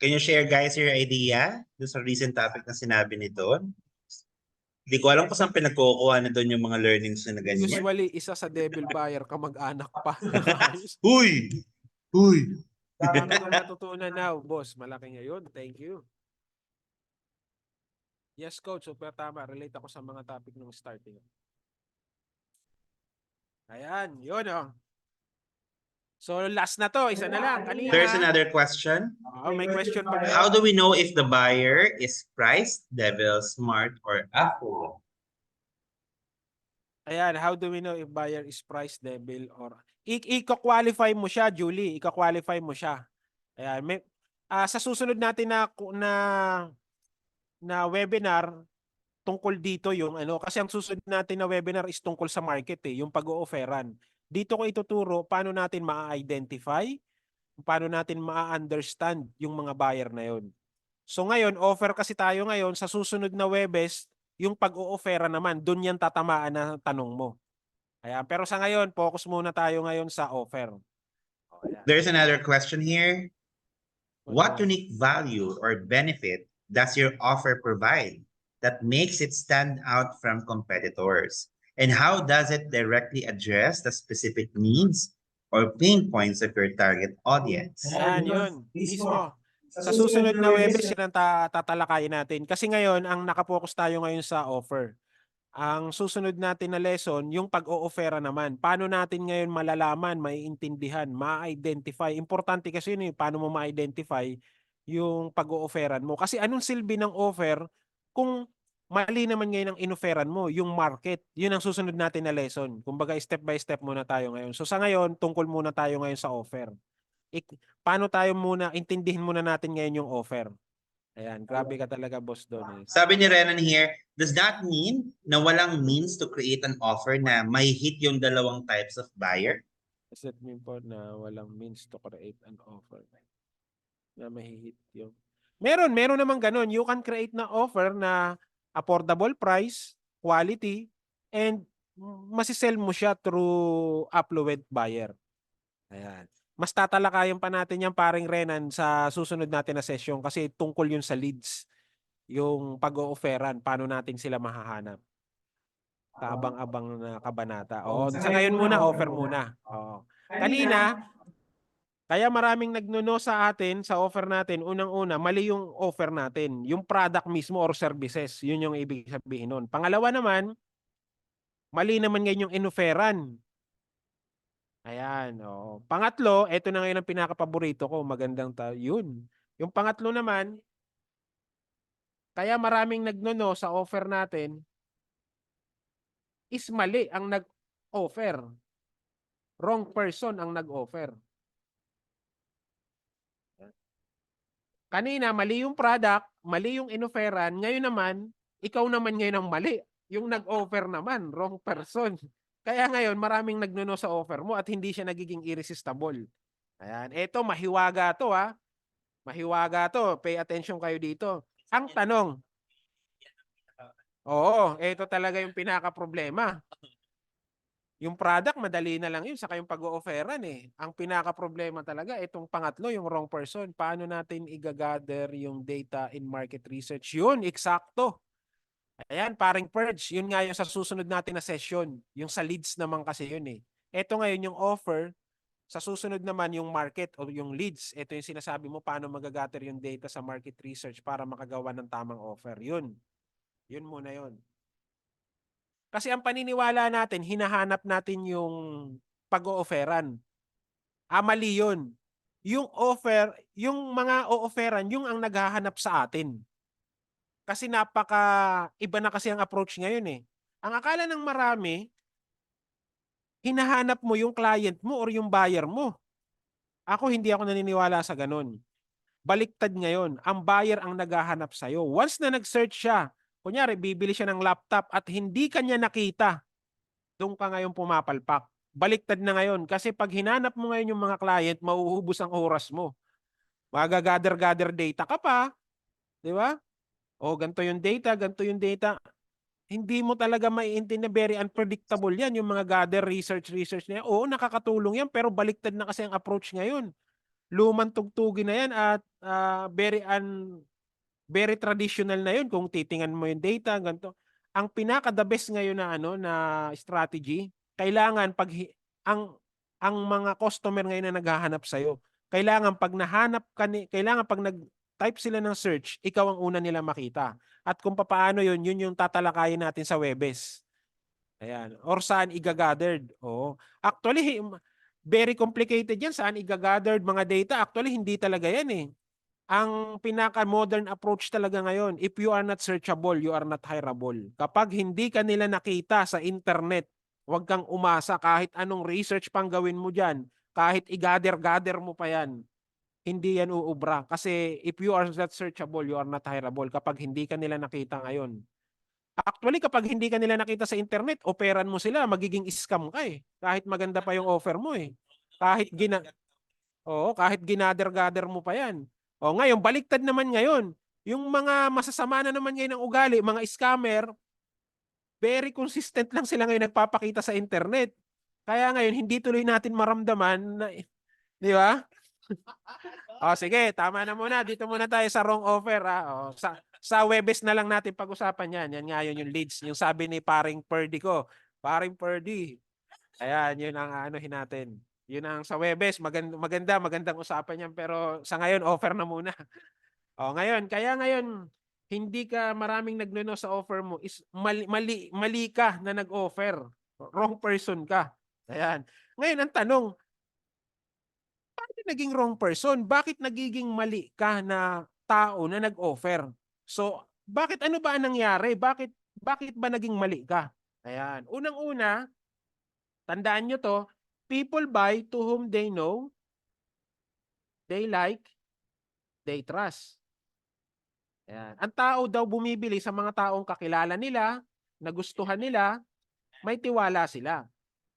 Can you share guys your idea doon sa recent topic na sinabi nito? Hindi ko alam kung saan pinagkukuha na doon yung mga learnings na ganyan. Usually, isa sa devil buyer, kamag-anak pa. Huy! Huy! Dami kong natutunan now, boss. Malaki ngayon. Thank you. Yes, coach. Super tama. Relate ako sa mga topic nung starting. Ayan. Yun, oh. So, last na to. Isa na lang. Kanina. There's another question. May question pa. How do we know if the buyer is price, devil, smart, or affluent? Ayan, how do we know if buyer is price devil or i-qualify mo siya, Julie, i-qualify mo siya. Ayan, sa susunod natin na webinar tungkol dito yung ano, kasi ang susunod natin na webinar is tungkol sa market yung pag-o-offeran. Dito ko ituturo paano natin ma-identify, paano natin ma-understand yung mga buyer na yon. So ngayon, offer kasi tayo ngayon, sa susunod na Webes, yung pag-o-offera naman, dun yan tatamaan na tanong mo. Ayan. Pero sa ngayon, focus muna tayo ngayon sa offer. There's another question here. What unique value or benefit does your offer provide that makes it stand out from competitors? And how does it directly address the specific needs or pain points of your target audience? Ayan, yun. Mismo. Sa susunod na Webes, yan ang tatalakayin natin. Kasi ngayon, ang nakapokus tayo ngayon sa offer. Ang susunod natin na lesson, yung pag-o-offera naman. Paano natin ngayon malalaman, maiintindihan, ma-identify. Importante kasi yun paano mo ma-identify yung pag-o-offeran mo. Kasi anong silbi ng offer kung mali naman ngayon ang in-offeran mo, yung market. Yun ang susunod natin na lesson. Kumbaga step by step muna tayo ngayon. So sa ngayon, tungkol muna tayo ngayon sa offer. Paano tayo muna, intindihin muna natin ngayon yung offer. Ayan, grabe ka talaga, boss Donis. Sabi ni Renan here, does that mean na walang means to create an offer na may hit yung dalawang types of buyer? Does that mean po na walang means to create an offer na may hit yung... Meron naman ganun. You can create na offer na affordable price, quality, and masisell mo siya through affluent buyer. Ayan. Mas tatalakayan pa natin yan, paring Renan, sa susunod natin na session kasi tungkol yun sa leads. Yung pag-o-offeran, paano natin sila mahahanap. Kaabang-abang na kabanata. Oo, sa ngayon muna, offer muna. Oo. Kanina, kaya maraming nagno-no sa atin, sa offer natin, unang-una, mali yung offer natin. Yung product mismo or services, yun yung ibig sabihin nun. Pangalawa naman, mali naman ngayon yung in-offeran. Ayan, oo. Pangatlo, eto na ngayon ang pinakapaborito ko, magandang yun. Yung pangatlo naman, kaya maraming nagno-no sa offer natin, is mali ang nag-offer. Wrong person ang nag-offer. Kanina, mali yung product, mali yung in-offeran, ngayon naman, ikaw naman ngayon ang mali. Yung nag-offer naman, wrong person. Kaya ngayon, maraming nagno-no sa offer mo at hindi siya nagiging irresistible. Ayan, eto mahiwaga to ha. Mahiwaga to, pay attention kayo dito. Ang tanong, oo, ito talaga yung pinaka-problema. Yung product, madali na lang yun, saka yung pag-o-offeran eh. Ang pinaka-problema talaga, itong pangatlo, yung wrong person. Paano natin i-gather yung data in market research? Yun, eksakto. Ayan, paring purge. Yun nga yung sa susunod natin na session. Yung sa leads naman kasi yun eh. Ito ngayon yung offer, sa susunod naman yung market o yung leads. Ito yung sinasabi mo paano magagather yung data sa market research para makagawa ng tamang offer. Yun. Yun muna yun. Kasi ang paniniwala natin, hinahanap natin yung pag-o-offeran. Mali yun. Yung offer, yung mga o-offeran, yung ang naghahanap sa atin. Kasi iba na kasi ang approach ngayon eh. Ang akala ng marami, hinahanap mo yung client mo or yung buyer mo. Hindi ako naniniwala sa ganun. Baliktad ngayon, ang buyer ang naghahanap sa'yo. Once na nag-search siya, kunyari, bibili siya ng laptop at hindi kanya nakita, doon ka ngayon pumapalpak. Baliktad na ngayon kasi pag hinanap mo ngayon yung mga client, mauubos ang oras mo. Magagather data ka pa, di ba? O ganito yung data, ganito yung data. Hindi mo talaga maiintindi, very unpredictable yan, yung mga gather research na yan. Oo, nakakatulong yan, pero baliktad na kasi ang approach ngayon. Lumang tugtugin na yan at very traditional na yun kung titingnan mo yung data, ganito. Ang pinaka-the best ngayon na na strategy, kailangan ang mga customer ngayon na naghahanap sa iyo, kailangan pag nag-type sila ng search, ikaw ang una nila makita. At kung paano yun yung tatalakayin natin sa Webes. Ayan. Or saan igagathered. Oo. Actually, very complicated yan. Saan igagathered mga data. Actually, hindi talaga yan eh. Ang pinaka-modern approach talaga ngayon, if you are not searchable, you are not hireable. Kapag hindi ka nila nakita sa internet, huwag kang umasa kahit anong research pang gawin mo dyan. Kahit i-gather mo pa yan, hindi yan uubra. Kasi if you are not searchable, you are not hireable. Kapag hindi ka nila nakita ngayon. Actually, kapag hindi ka nila nakita sa internet, operan mo sila, magiging scam ka eh. Kahit maganda pa yung offer mo eh. Kahit ginather mo pa yan. O ngayon, baliktad naman ngayon. Yung mga masasama na naman ngayon ng ugali, mga scammer, very consistent lang sila ngayon nagpapakita sa internet. Kaya ngayon, hindi tuloy natin maramdaman na, di ba? Sige, tama na muna. Dito muna tayo sa wrong offer. Sa Webes na lang natin pag-usapan yan. Yan nga yun yung leads. Yung sabi ni paring Purdy ko. Paring Purdy. Ayan, yun ang anuhin natin. Yun ang sa Webes. Magandang usapan yan. Pero sa ngayon, offer na muna. Kaya ngayon, hindi ka maraming nagno sa offer mo is mali ka na nag-offer. Wrong person ka. Ayan. Ngayon, ang tanong, bakit naging wrong person? Bakit nagiging mali ka na tao na nag-offer? So, ano ba ang nangyari? Bakit ba naging mali ka? Ayan. Unang-una, tandaan nyo to, people buy to whom they know, they like, they trust. Ayan. Ang tao daw bumibili sa mga taong kakilala nila, nagustuhan nila, may tiwala sila.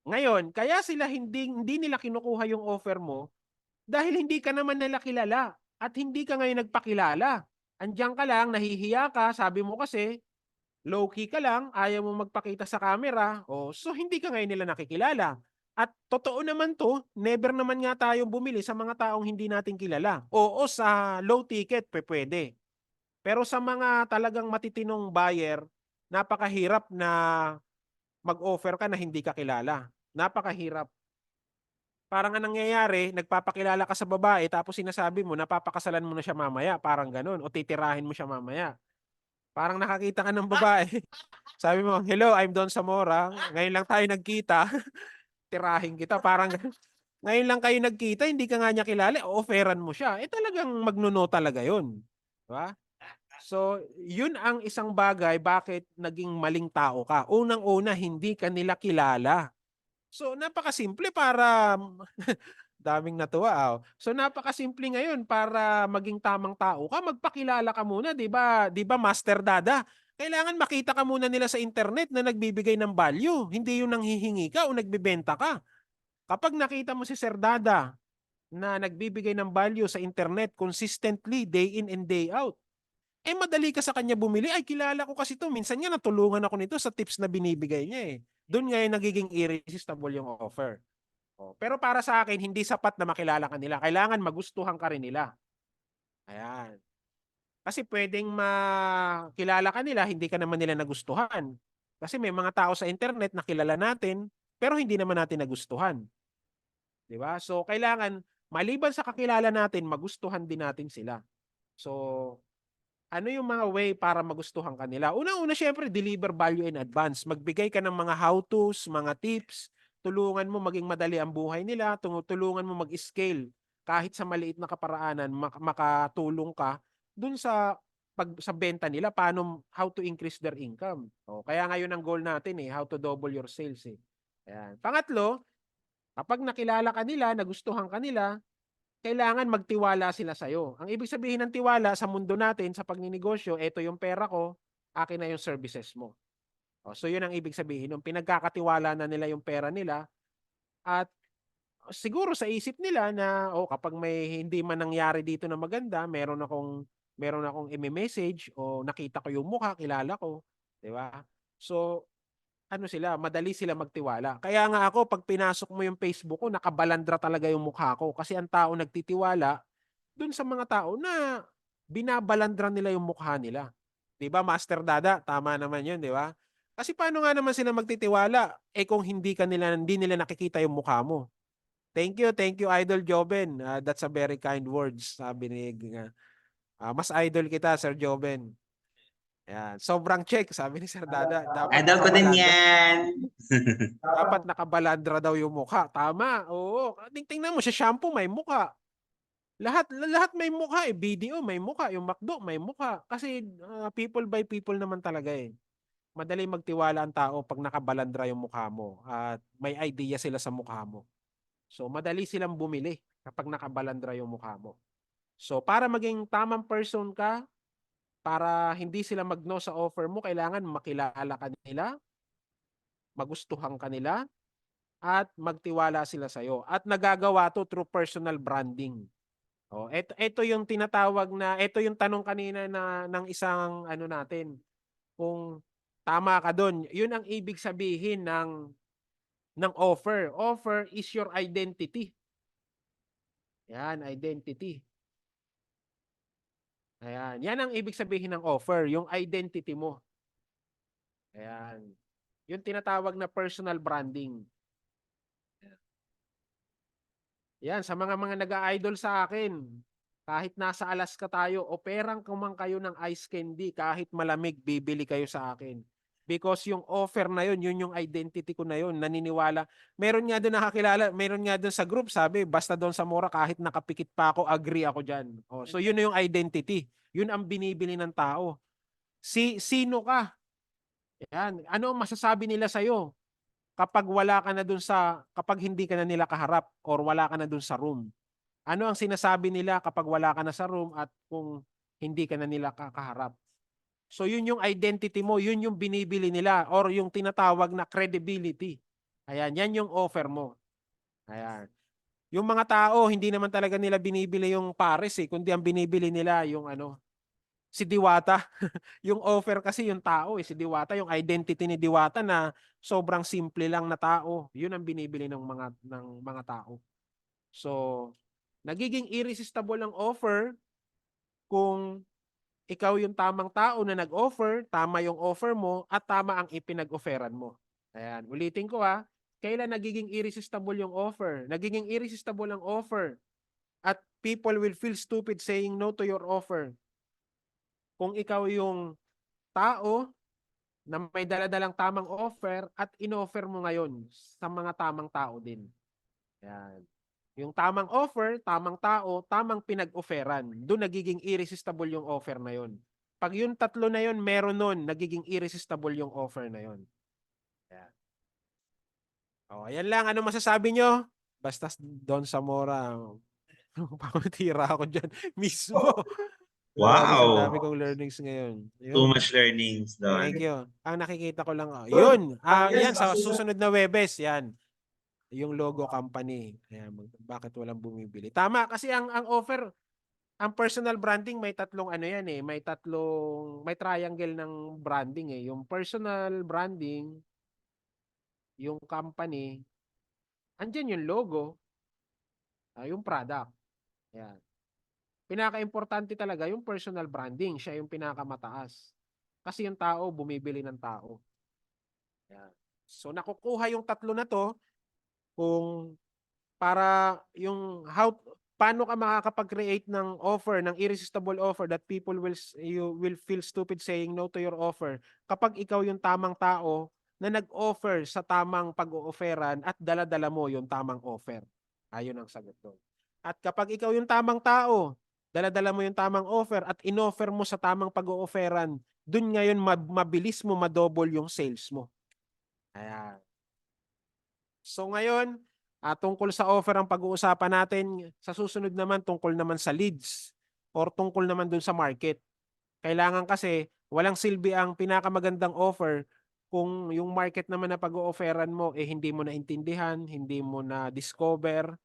Ngayon, kaya sila hindi nila kinukuha yung offer mo dahil hindi ka naman nila kilala at hindi ka ngayon nagpakilala. Andiyan ka lang, nahihiya ka, sabi mo kasi, Low-key ka lang, ayaw mo magpakita sa camera, so hindi ka ngayon nila nakikilala. At totoo naman 'to, never naman nga tayong bumili sa mga taong hindi natin kilala. Oo, sa low ticket pupuwede. Pero sa mga talagang matitinong buyer, napakahirap na mag-offer ka na hindi ka kilala. Napakahirap. Parang ang nangyayari, nagpapakilala ka sa babae tapos sinasabi mo napapakasalan mo na siya mamaya, parang gano'n, o titirahin mo siya mamaya. Parang nakakita ka ng babae, sabi mo, "Hello, I'm Don Zamora, ngayon lang tayo nagkita, tirahin kita." Parang gano'n. Ngayon lang kayo nagkita, hindi ka nga niya kilala, o-offeran mo siya, talagang magno-no talaga 'yun, 'di ba? So, 'yun ang isang bagay bakit naging maling tao ka. Unang-una, hindi ka nila kilala. So, napakasimple para daming natuwa, So, napakasimple ngayon para maging tamang tao ka, magpakilala ka muna, 'di ba Master Dada? Kailangan makita ka muna nila sa internet na nagbibigay ng value, hindi yung nanghihingi ka o nagbebenta ka. Kapag nakita mo si Sir Dada na nagbibigay ng value sa internet consistently, day in and day out, madali ka sa kanya bumili, "Ay kilala ko kasi 'to, minsan nga natulungan ako nito sa tips na binibigay niya, eh." Dun nga yung nagiging irresistible yung offer. Pero para sa akin hindi sapat na makilala ka nila, kailangan magustuhan ka rin nila, ayan. Kasi puwedeng makilala ka nila, hindi ka naman nila nagustuhan. Kasi may mga tao sa internet na kilala natin, pero hindi naman natin nagustuhan, 'di ba? So kailangan maliban sa kakilala natin, magustuhan din natin sila. So ano yung mga way para magustuhan ka nila? Unang-una siyempre deliver value in advance. Magbigay ka ng mga how-tos, mga tips, tulungan mo maging madali ang buhay nila, tulungan mo mag-scale. Kahit sa maliit na kaparaanan, makatulong ka dun sa benta nila, how to increase their income. Kaya ngayon ang goal natin how to double your sales. Ayan. Pangatlo, kapag nakilala ka nila, nagustuhan ka nila, kailangan magtiwala sila sa'yo. Ang ibig sabihin ng tiwala sa mundo natin, sa pagninegosyo, eto yung pera ko, akin na yung services mo. So yun ang ibig sabihin nung pinagkakatiwala na nila yung pera nila at siguro sa isip nila na, kapag may hindi man nangyari dito na maganda, meron akong ime-message o nakita ko yung mukha, kilala ko, 'di ba? So ano sila, madali sila magtiwala. Kaya nga ako 'pag pinasok mo yung Facebook ko, nakabalandra talaga yung mukha ko kasi ang tao nagtitiwala dun sa mga tao na binabalandran nila yung mukha nila. 'Di ba, Master Dada, tama naman yun, 'di ba? Kasi paano nga naman sila magtitiwala, kung hindi nila nakikita yung mukha mo. Thank you Idol Joben, that's a very kind words, sabi ni mas idol kita Sir Joben. Ayan, sobrang check sabi ni Sir Dada, dapat Idol ko din nakabalandra. yan. Dapat nakabalandra daw yung mukha, tama, oo. Tingnan mo sa shampoo may mukha. Lahat lahat may mukha, BDO may mukha, yung McDo may mukha. Kasi, people by people naman talaga, Madali magtiwala ang tao 'pag nakabalandra yung mukha mo at may idea sila sa mukha mo. So, madali silang bumili kapag nakabalandra yung mukha mo. So, para maging tamang person ka, para hindi sila mag-no sa offer mo, kailangan makilala ka nila, magustuhan ka nila, at magtiwala sila sa'yo. At nagagawa 'to through personal branding. Eto yung tinatawag na eto yung tanong kanina na ng isang ano natin, kung tama ka dun. Yun ang ibig sabihin ng offer. Offer is your identity. Yan, identity. Ayan, yan ang ibig sabihin ng offer, yung identity mo. Ayan. Yung tinatawag na personal branding. Yan, sa mga nag-a-idol sa akin, kahit nasa Alaska tayo, operang man kayo ng ice candy, kahit malamig, bibili kayo sa akin. Because yung offer na yun, yun yung identity ko na yun, naniniwala. Meron nga doon nakakilala, meron nga doon sa group, sabi, basta doon sa Mora, kahit nakapikit pa ako, agree ako dyan. So yun na yung identity. Yun ang binibili ng tao. Sino ka? Yan. Ano ang masasabi nila sa'yo? Kapag hindi ka na nila kaharap or wala ka na dun sa room. Ano ang sinasabi nila kapag wala ka na sa room at kung hindi ka na nila kaharap? So yun yung identity mo, yun yung binibili nila or yung tinatawag na credibility. Ayan, yan yung offer mo. Ayan. Yung mga tao, hindi naman talaga nila binibili yung pares kundi ang binibili nila yung ano, si Diwata. Yung offer kasi yung tao eh, si Diwata, yung identity ni Diwata na sobrang simple lang na tao. Yun ang binibili ng mga tao. So, nagiging irresistible ang offer kung ikaw yung tamang tao na nag-offer, tama yung offer mo, at tama ang ipinag-offeran mo. Ayan, ulitin ko ha. Kailan nagiging irresistible yung offer? Nagiging irresistible ang offer at people will feel stupid saying no to your offer. Kung ikaw yung tao na may daladalang tamang offer at in-offer mo ngayon sa mga tamang tao din. Ayan. Yung tamang offer, tamang tao, tamang pinag-offeran. Doon nagiging irresistible yung offer na yun. Pag yung tatlo na yun, meron nun, nagiging irresistible yung offer na yun. Ayan. O, ayan lang. Ano masasabi nyo? Basta Don Zamora, pangutira ako dyan mismo. Grabe, sa dami Wow! kong learnings ngayon. Too Yun. much learnings, Thank Don. you. Ang nakikita ko lang, yun. Yan, sa susunod na Webes, yan. Yung logo company. Ayan, bakit walang bumibili? Tama, kasi ang offer, ang personal branding may tatlong ano yan eh, may triangle ng branding eh. Yung personal branding, yung company, andyan yung logo, yung product. Ayan. Pinaka-importante talaga yung personal branding, siya yung pinakamataas. Kasi yung tao, bumibili ng tao. Ayan. So nakukuha yung tatlo na to kung para yung paano ka makakapag-create ng offer, ng irresistible offer that people you will feel stupid saying no to your offer kapag ikaw yung tamang tao na nag-offer sa tamang pag-o-offeran at dala-dala mo yung tamang offer. Ayun ang sagot doon. At kapag ikaw yung tamang tao, dala-dala mo yung tamang offer at in-offer mo sa tamang pag-o-offeran, dun ngayon mabilis mo madouble yung sales mo. Ayan. So ngayon, tungkol sa offer ang pag-uusapan natin. Sa susunod naman, tungkol naman sa leads or tungkol naman dun sa market. Kailangan kasi walang silbi ang pinakamagandang offer kung yung market naman na pag-o-offeran mo hindi mo naintindihan, hindi mo na discover,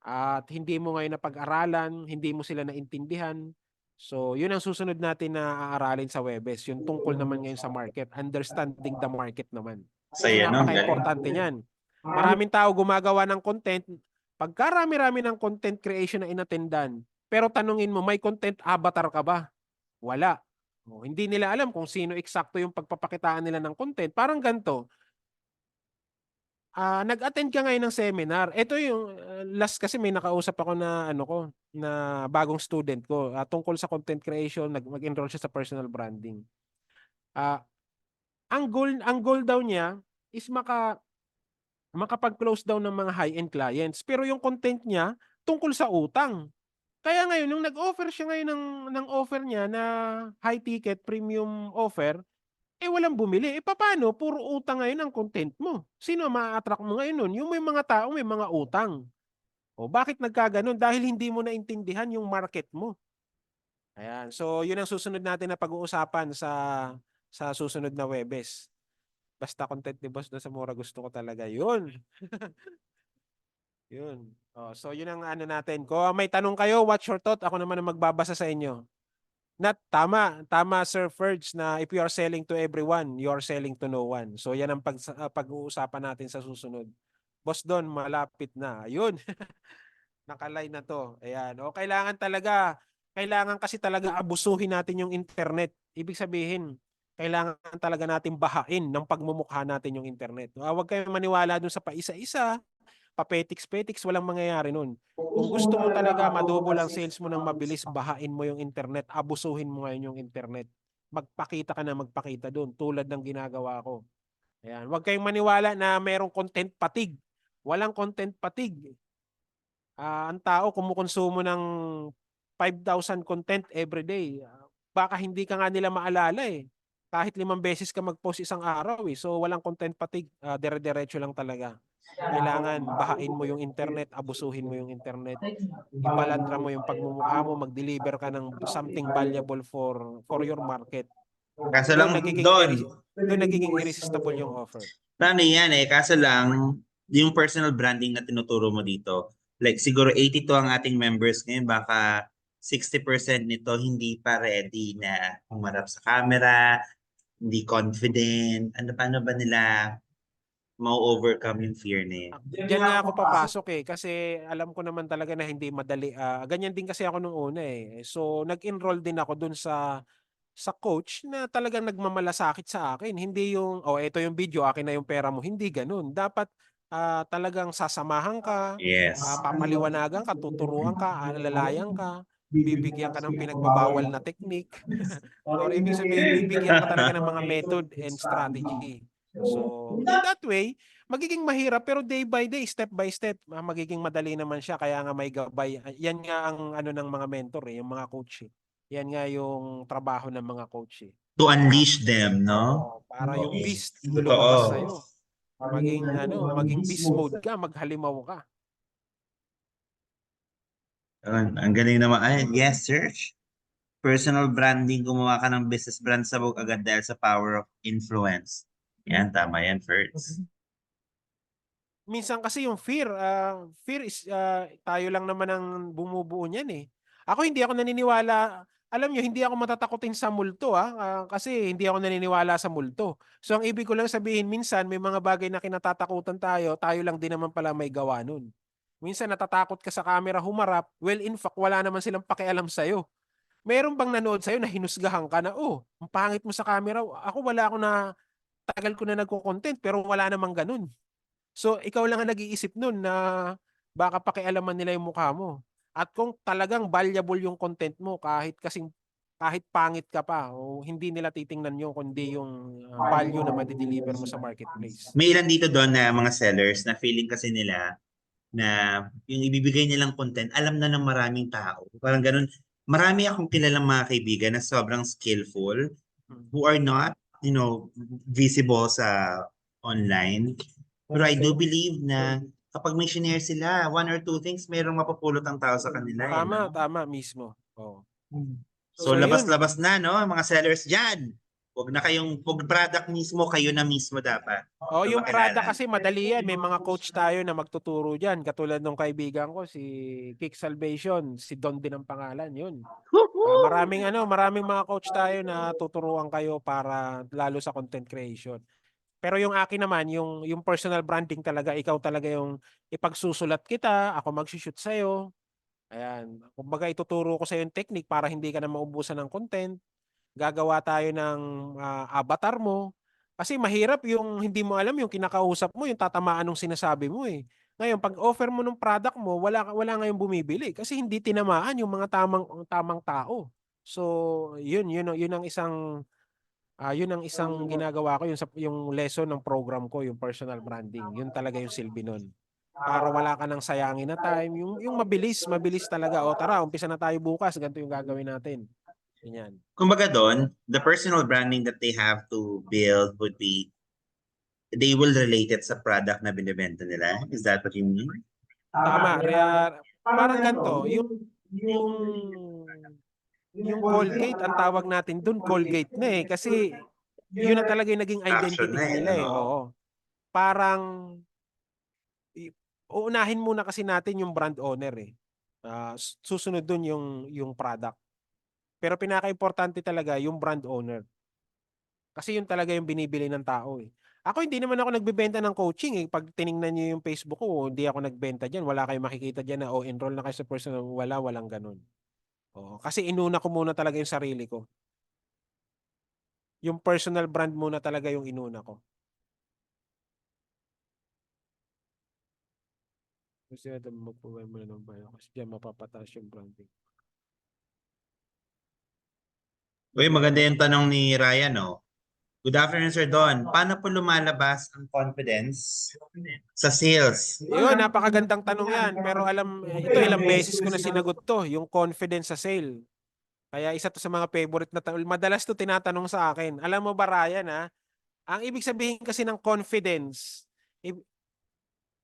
at hindi mo ngayon napag-aralan, hindi mo sila naintindihan. So, yun ang susunod natin na aaralin sa Webes. Yung tungkol naman ngayon sa market, understanding the market naman. Kasi Saya, no? Galing. napaka-importante niyan. Maraming tao gumagawa ng content. Pagkarami-rami ng content creation na inattendan, pero tanungin mo, may content avatar ka ba? Wala. Hindi nila alam kung sino eksakto yung pagpapakitaan nila ng content. Parang ganito, nag-attend ka ngayon ng seminar. Ito yung last kasi may nakausap ako na na bagong student ko tungkol sa content creation, mag-enroll siya sa personal branding. Ang goal daw niya is makapag-close daw ng mga high-end clients. Pero yung content niya tungkol sa utang. Kaya ngayon, nung nag-offer siya ngayon ng offer niya na high ticket premium offer, walang bumili. Paano? Puro utang ngayon ang content mo. Sino ma-attract mo ngayon nun? Yung may mga tao, may mga utang. O bakit nagkaganon? Dahil hindi mo naintindihan yung market mo. Ayan. So, yun ang susunod natin na pag-uusapan sa susunod na Webes. Basta content ni Boss Don Zamora, gusto ko talaga. Yun. Yun. So, yun ang ano natin. Kung may tanong kayo, what's your thought? Ako naman ang magbabasa sa inyo. Tama Sir Ferds, na if you are selling to everyone, you are selling to no one. So yan ang pag-uusapan natin sa susunod. Boss Don, malapit na. Ayun. Nakalay na to. Ayan. Kailangan kasi talaga abusuhin natin yung internet. Ibig sabihin, kailangan talaga natin bahain ng pagmumukha natin yung internet. Huwag kayong maniwala dun sa paisa-isa, papetiks-petiks, walang mangyayari nun. Kung gusto mo talaga madouble ang sales mo ng mabilis, bahain mo yung internet, abusuhin mo ngayon yung internet. Magpakita ka na magpakita doon, tulad ng ginagawa ko. Ayan. Huwag kayong maniwala na merong content fatigue. Walang content fatigue. Ang tao kumukonsumo ng 5,000 content every day. Baka hindi ka nga nila maalala eh. Kahit 5 beses ka mag-post isang araw eh. So walang content fatigue, dire-diretso lang talaga. Kailangan bahain mo yung internet, abusuhin mo yung internet, ipalandra mo yung pagmumukha mo, mag-deliver ka ng something valuable for your market. Kaso lang, Don, Doon nagiging irresistible yung offer. paano yan eh? Kaso lang, yung personal branding na tinuturo mo dito, like siguro 82 ang ating members ngayon, baka 60% nito hindi pa ready na humarap sa camera, hindi confident. Paano ba nila ma-overcome yung fear na yun? Diyan nga ako papasok kasi alam ko naman talaga na hindi madali. Ganyan din kasi ako nung una So nag-enroll din ako dun sa coach na talagang nagmamalasakit sa akin. Hindi yung, ito yung video, akin na yung pera mo. Hindi ganun. Dapat talagang sasamahan ka, Yes. papaliwanagan ka, tuturuan ka, alalayan ka, bibigyan ka ng pinagbabawal na technique. Or ibig sabihin, bibigyan ka talaga ng mga method and strategy. So, in that way, magiging mahirap pero day by day, step by step, magiging madali naman siya. Kaya nga may gabay. Yan nga ang ano ng mga mentor yung mga coach. Yan nga yung trabaho ng mga coach. To unleash them, no? Para yung beast lumabas Totoo. sa'yo. Maging beast mode ka, maghalimaw ka. Ang galing naman. Ay, yes, search. Personal branding, gumawa ka ng business brand, sabog agad dahil sa power of influence. Yan, tama yan, first. Minsan kasi yung fear is tayo lang naman ang bumubuo niyan Ako hindi ako naniniwala, alam niyo hindi ako matatakotin sa multo kasi hindi ako naniniwala sa multo. So ang ibig ko lang sabihin minsan may mga bagay na kinatatakutan tayo, tayo lang din naman pala may gawa nun. Minsan natatakot ka sa camera humarap, well in fact wala naman silang pakialam sa'yo. Meron bang nanood sa'yo na hinusgahan ka na, ang pangit mo sa camera, ako wala ako na, tagal ko na nagko-content pero wala namang ganun. So, ikaw lang ang nag-iisip nun na baka pakialaman nila yung mukha mo. At kung talagang valuable yung content mo, kahit pangit ka pa, o hindi nila titingnan yung kundi yung value na ma-deliver mo sa marketplace. May ilan dito doon na mga sellers na feeling kasi nila na yung ibibigay nilang content, alam na ng maraming tao. Parang ganun. Marami akong kilalang mga kaibigan na sobrang skillful who are not, visible sa online. Pero I do believe na kapag may shinare sila, one or two things, mayroong mapupulot ang tao sa kanila. Tama mismo. So, So, yun. labas-labas na, no? Mga sellers dyan. Huwag product mismo, kayo na mismo dapat. Yung product Makilala. kasi madali yan. May mga coach tayo na magtuturo dyan. Katulad ng kaibigan ko, si Kick Salvation, si Don din ang pangalan, yun. Maraming mga coach tayo na tuturuan kayo para lalo sa content creation. Pero yung akin naman, yung personal branding talaga, ikaw talaga yung ipagsusulat kita, ako magsushoot sa'yo. Ayan. Kumbaga ituturo ko sa'yo yung technique para hindi ka na maubusan ng content. Gagawa tayo ng avatar mo. Kasi mahirap yung hindi mo alam yung kinakausap mo, yung tatamaan ng sinasabi mo Ngayon, pag offer mo ng product mo, wala ngayong bumibili kasi hindi tinamaan yung mga tamang tao. So, yun ang isang ginagawa ko yung lesson ng program ko, yung personal branding. Yun talaga yung silbi nun. Para wala ka nang sayangin na time, yung mabilis talaga. Tara, umpisa na tayo bukas, ganito yung gagawin natin. Ganyan. Kumbaga doon, the personal branding that they have to build would be, they will relate it sa product na binibenta nila. Is that what you mean? Tama. Parang ganito, yung Colgate, ang tawag natin dun, Colgate na kasi yun na talaga yung naging Action identity na nila Oo. Parang, uunahin muna kasi natin yung brand owner susunod dun yung product. Pero pinaka-importante talaga yung brand owner. Kasi yun talaga yung binibili ng tao Ako hindi naman ako nagbebenta ng coaching Pag tiningnan niyo yung Facebook ko, hindi ako nagbenta diyan. Wala kayong makikita diyan na enroll na kayo sa personal. Walang ganun. Kasi inuna ko muna talaga yung sarili ko. Yung personal brand muna talaga yung inuna ko. Kasi magpuway mo na ng bayo kasi diyan mapapataas yung branding. Uy, maganda yung tanong ni Ryan, no? Good afternoon, Sir Don. Paano po lumalabas ang confidence sa sales? Yun, napakagandang tanong yan. Pero ito ilang beses ko na sinagot to, yung confidence sa sale. Kaya isa to sa mga favorite na tanong. Madalas to tinatanong sa akin. Alam mo ba, Ryan, ang ibig sabihin kasi ng confidence,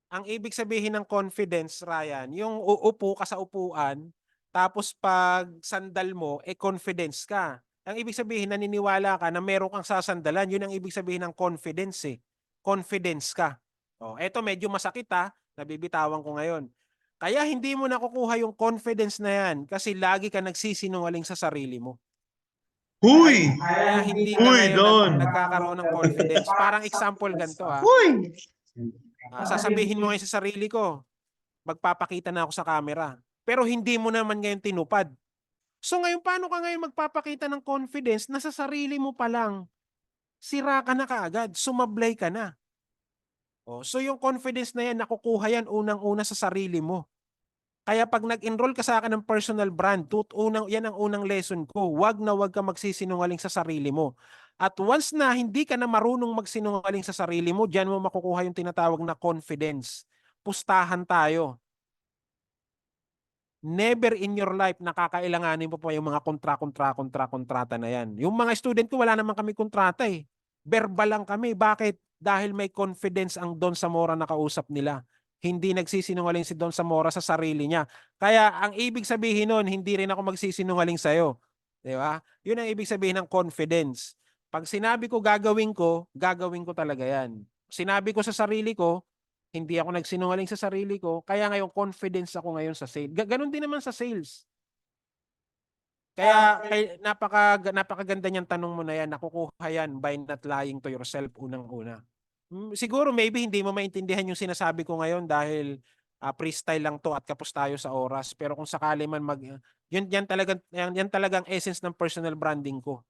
ang ibig sabihin ng confidence, Ryan, yung uupo ka sa upuan, tapos pag sandal mo, confidence ka. Ang ibig sabihin, naniniwala ka na meron kang sasandalan. Yun ang ibig sabihin ng confidence Confidence ka. Eto medyo masakit Nabibitawan ko ngayon. Kaya hindi mo nakukuha yung confidence na yan kasi lagi ka nagsisinungaling sa sarili mo. Huy! Kaya hindi ka Huy, ngayon Don! nagkakaroon ng confidence. Parang example ganito Huy! sasabihin mo ngayon sa sarili ko, magpapakita na ako sa camera. Pero hindi mo naman ngayon tinupad. So ngayon, paano ka ngayon magpapakita ng confidence na sa sarili mo pa lang, sira ka na kaagad, sumablay ka na. So yung confidence na yan, nakukuha yan unang-una sa sarili mo. Kaya pag nag-enroll ka sa akin ng personal brand, yan ang unang lesson ko. Wag na wag ka magsisinungaling sa sarili mo. At once na hindi ka na marunong magsinungaling sa sarili mo, diyan mo makukuha yung tinatawag na confidence. Pustahan tayo. Never in your life nakakailanganin mo pa yung mga kontrata na yan. Yung mga student ko, wala naman kami kontrata eh. Verbal lang kami. Bakit? Dahil may confidence ang Don Zamora na kausap nila. Hindi nagsisinungaling si Don Zamora sa sarili niya. Kaya ang ibig sabihin nun, hindi rin ako magsisinungaling sa'yo. Di ba? Yun ang ibig sabihin ng confidence. Pag sinabi ko gagawin ko talaga yan. Sinabi ko sa sarili ko, hindi ako nagsinungaling sa sarili ko, kaya ngayon confidence ako ngayon sa sales. Ganon din naman sa sales. Kaya napakaganda niyang tanong mo na yan, nakukuha yan by not lying to yourself unang-una. Siguro maybe hindi mo maintindihan yung sinasabi ko ngayon dahil freestyle lang to at kapos tayo sa oras. Pero kung sakali man yan talagang essence ng personal branding ko.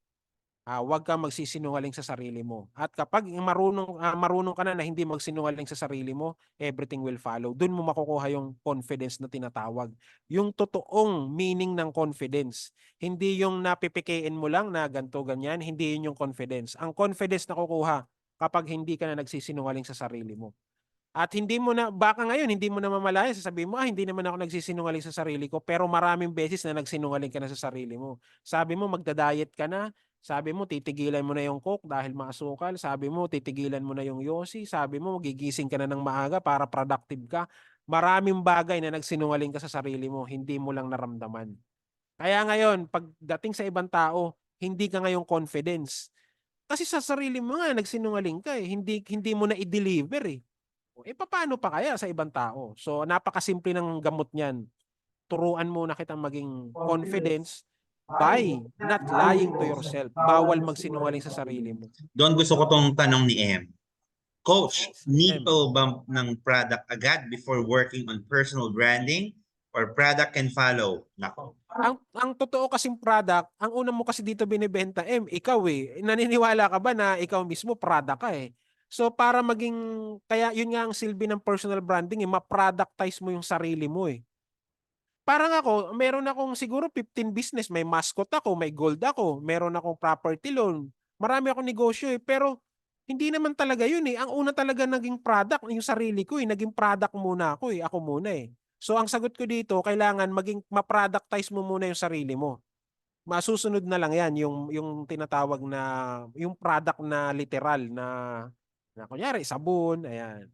Huwag kang magsisinungaling sa sarili mo. At kapag marunong ka na hindi magsinungaling sa sarili mo, everything will follow. Doon mo makukuha yung confidence na tinatawag. Yung totoong meaning ng confidence. Hindi yung napipikein mo lang na ganto ganyan, hindi yun yung confidence. Ang confidence na kukuha kapag hindi ka na nagsisinungaling sa sarili mo. At baka ngayon, hindi mo na mamalayan, sasabihin mo, hindi naman ako nagsisinungaling sa sarili ko, pero maraming beses na nagsinungaling ka na sa sarili mo. Sabi mo, magda-diet ka na, sabi mo, titigilan mo na yung coke dahil maasukal, sabi mo, titigilan mo na yung yosi, sabi mo, gigising ka na ng maaga para productive ka. Maraming bagay na nagsinungaling ka sa sarili mo, hindi mo lang naramdaman. Kaya ngayon, pagdating sa ibang tao, hindi ka ngayong confidence. Kasi sa sarili mo nga, nagsinungaling ka eh. Hindi mo na i-deliver eh. Paano pa kaya sa ibang tao? So, napakasimple ng gamot niyan. Turuan muna kitang maging confidence by not lying to yourself. Bawal magsinungaling sa sarili mo. Don, gusto ko tong tanong ni M. Coach, Yes, need M. po ba ng product agad before working on personal branding or product can follow? Nako. Ang totoo kasing product, ang una mo kasi dito binibenta, ikaw eh. Naniniwala ka ba na ikaw mismo product ka eh? So para kaya yun nga ang silbi ng personal branding eh, ma-productize mo yung sarili mo eh. Parang ako, meron akong siguro 15 business, may mascot ako, may gold ako, meron akong property loan, marami akong negosyo eh, pero hindi naman talaga yun eh. Ang una talaga naging product, yung sarili ko eh, naging product muna ako eh, ako muna eh. So ang sagot ko dito, kailangan ma-productize mo muna yung sarili mo. Masusunod na lang yan, yung tinatawag na, yung product na literal na kunyari, sabon, ayan.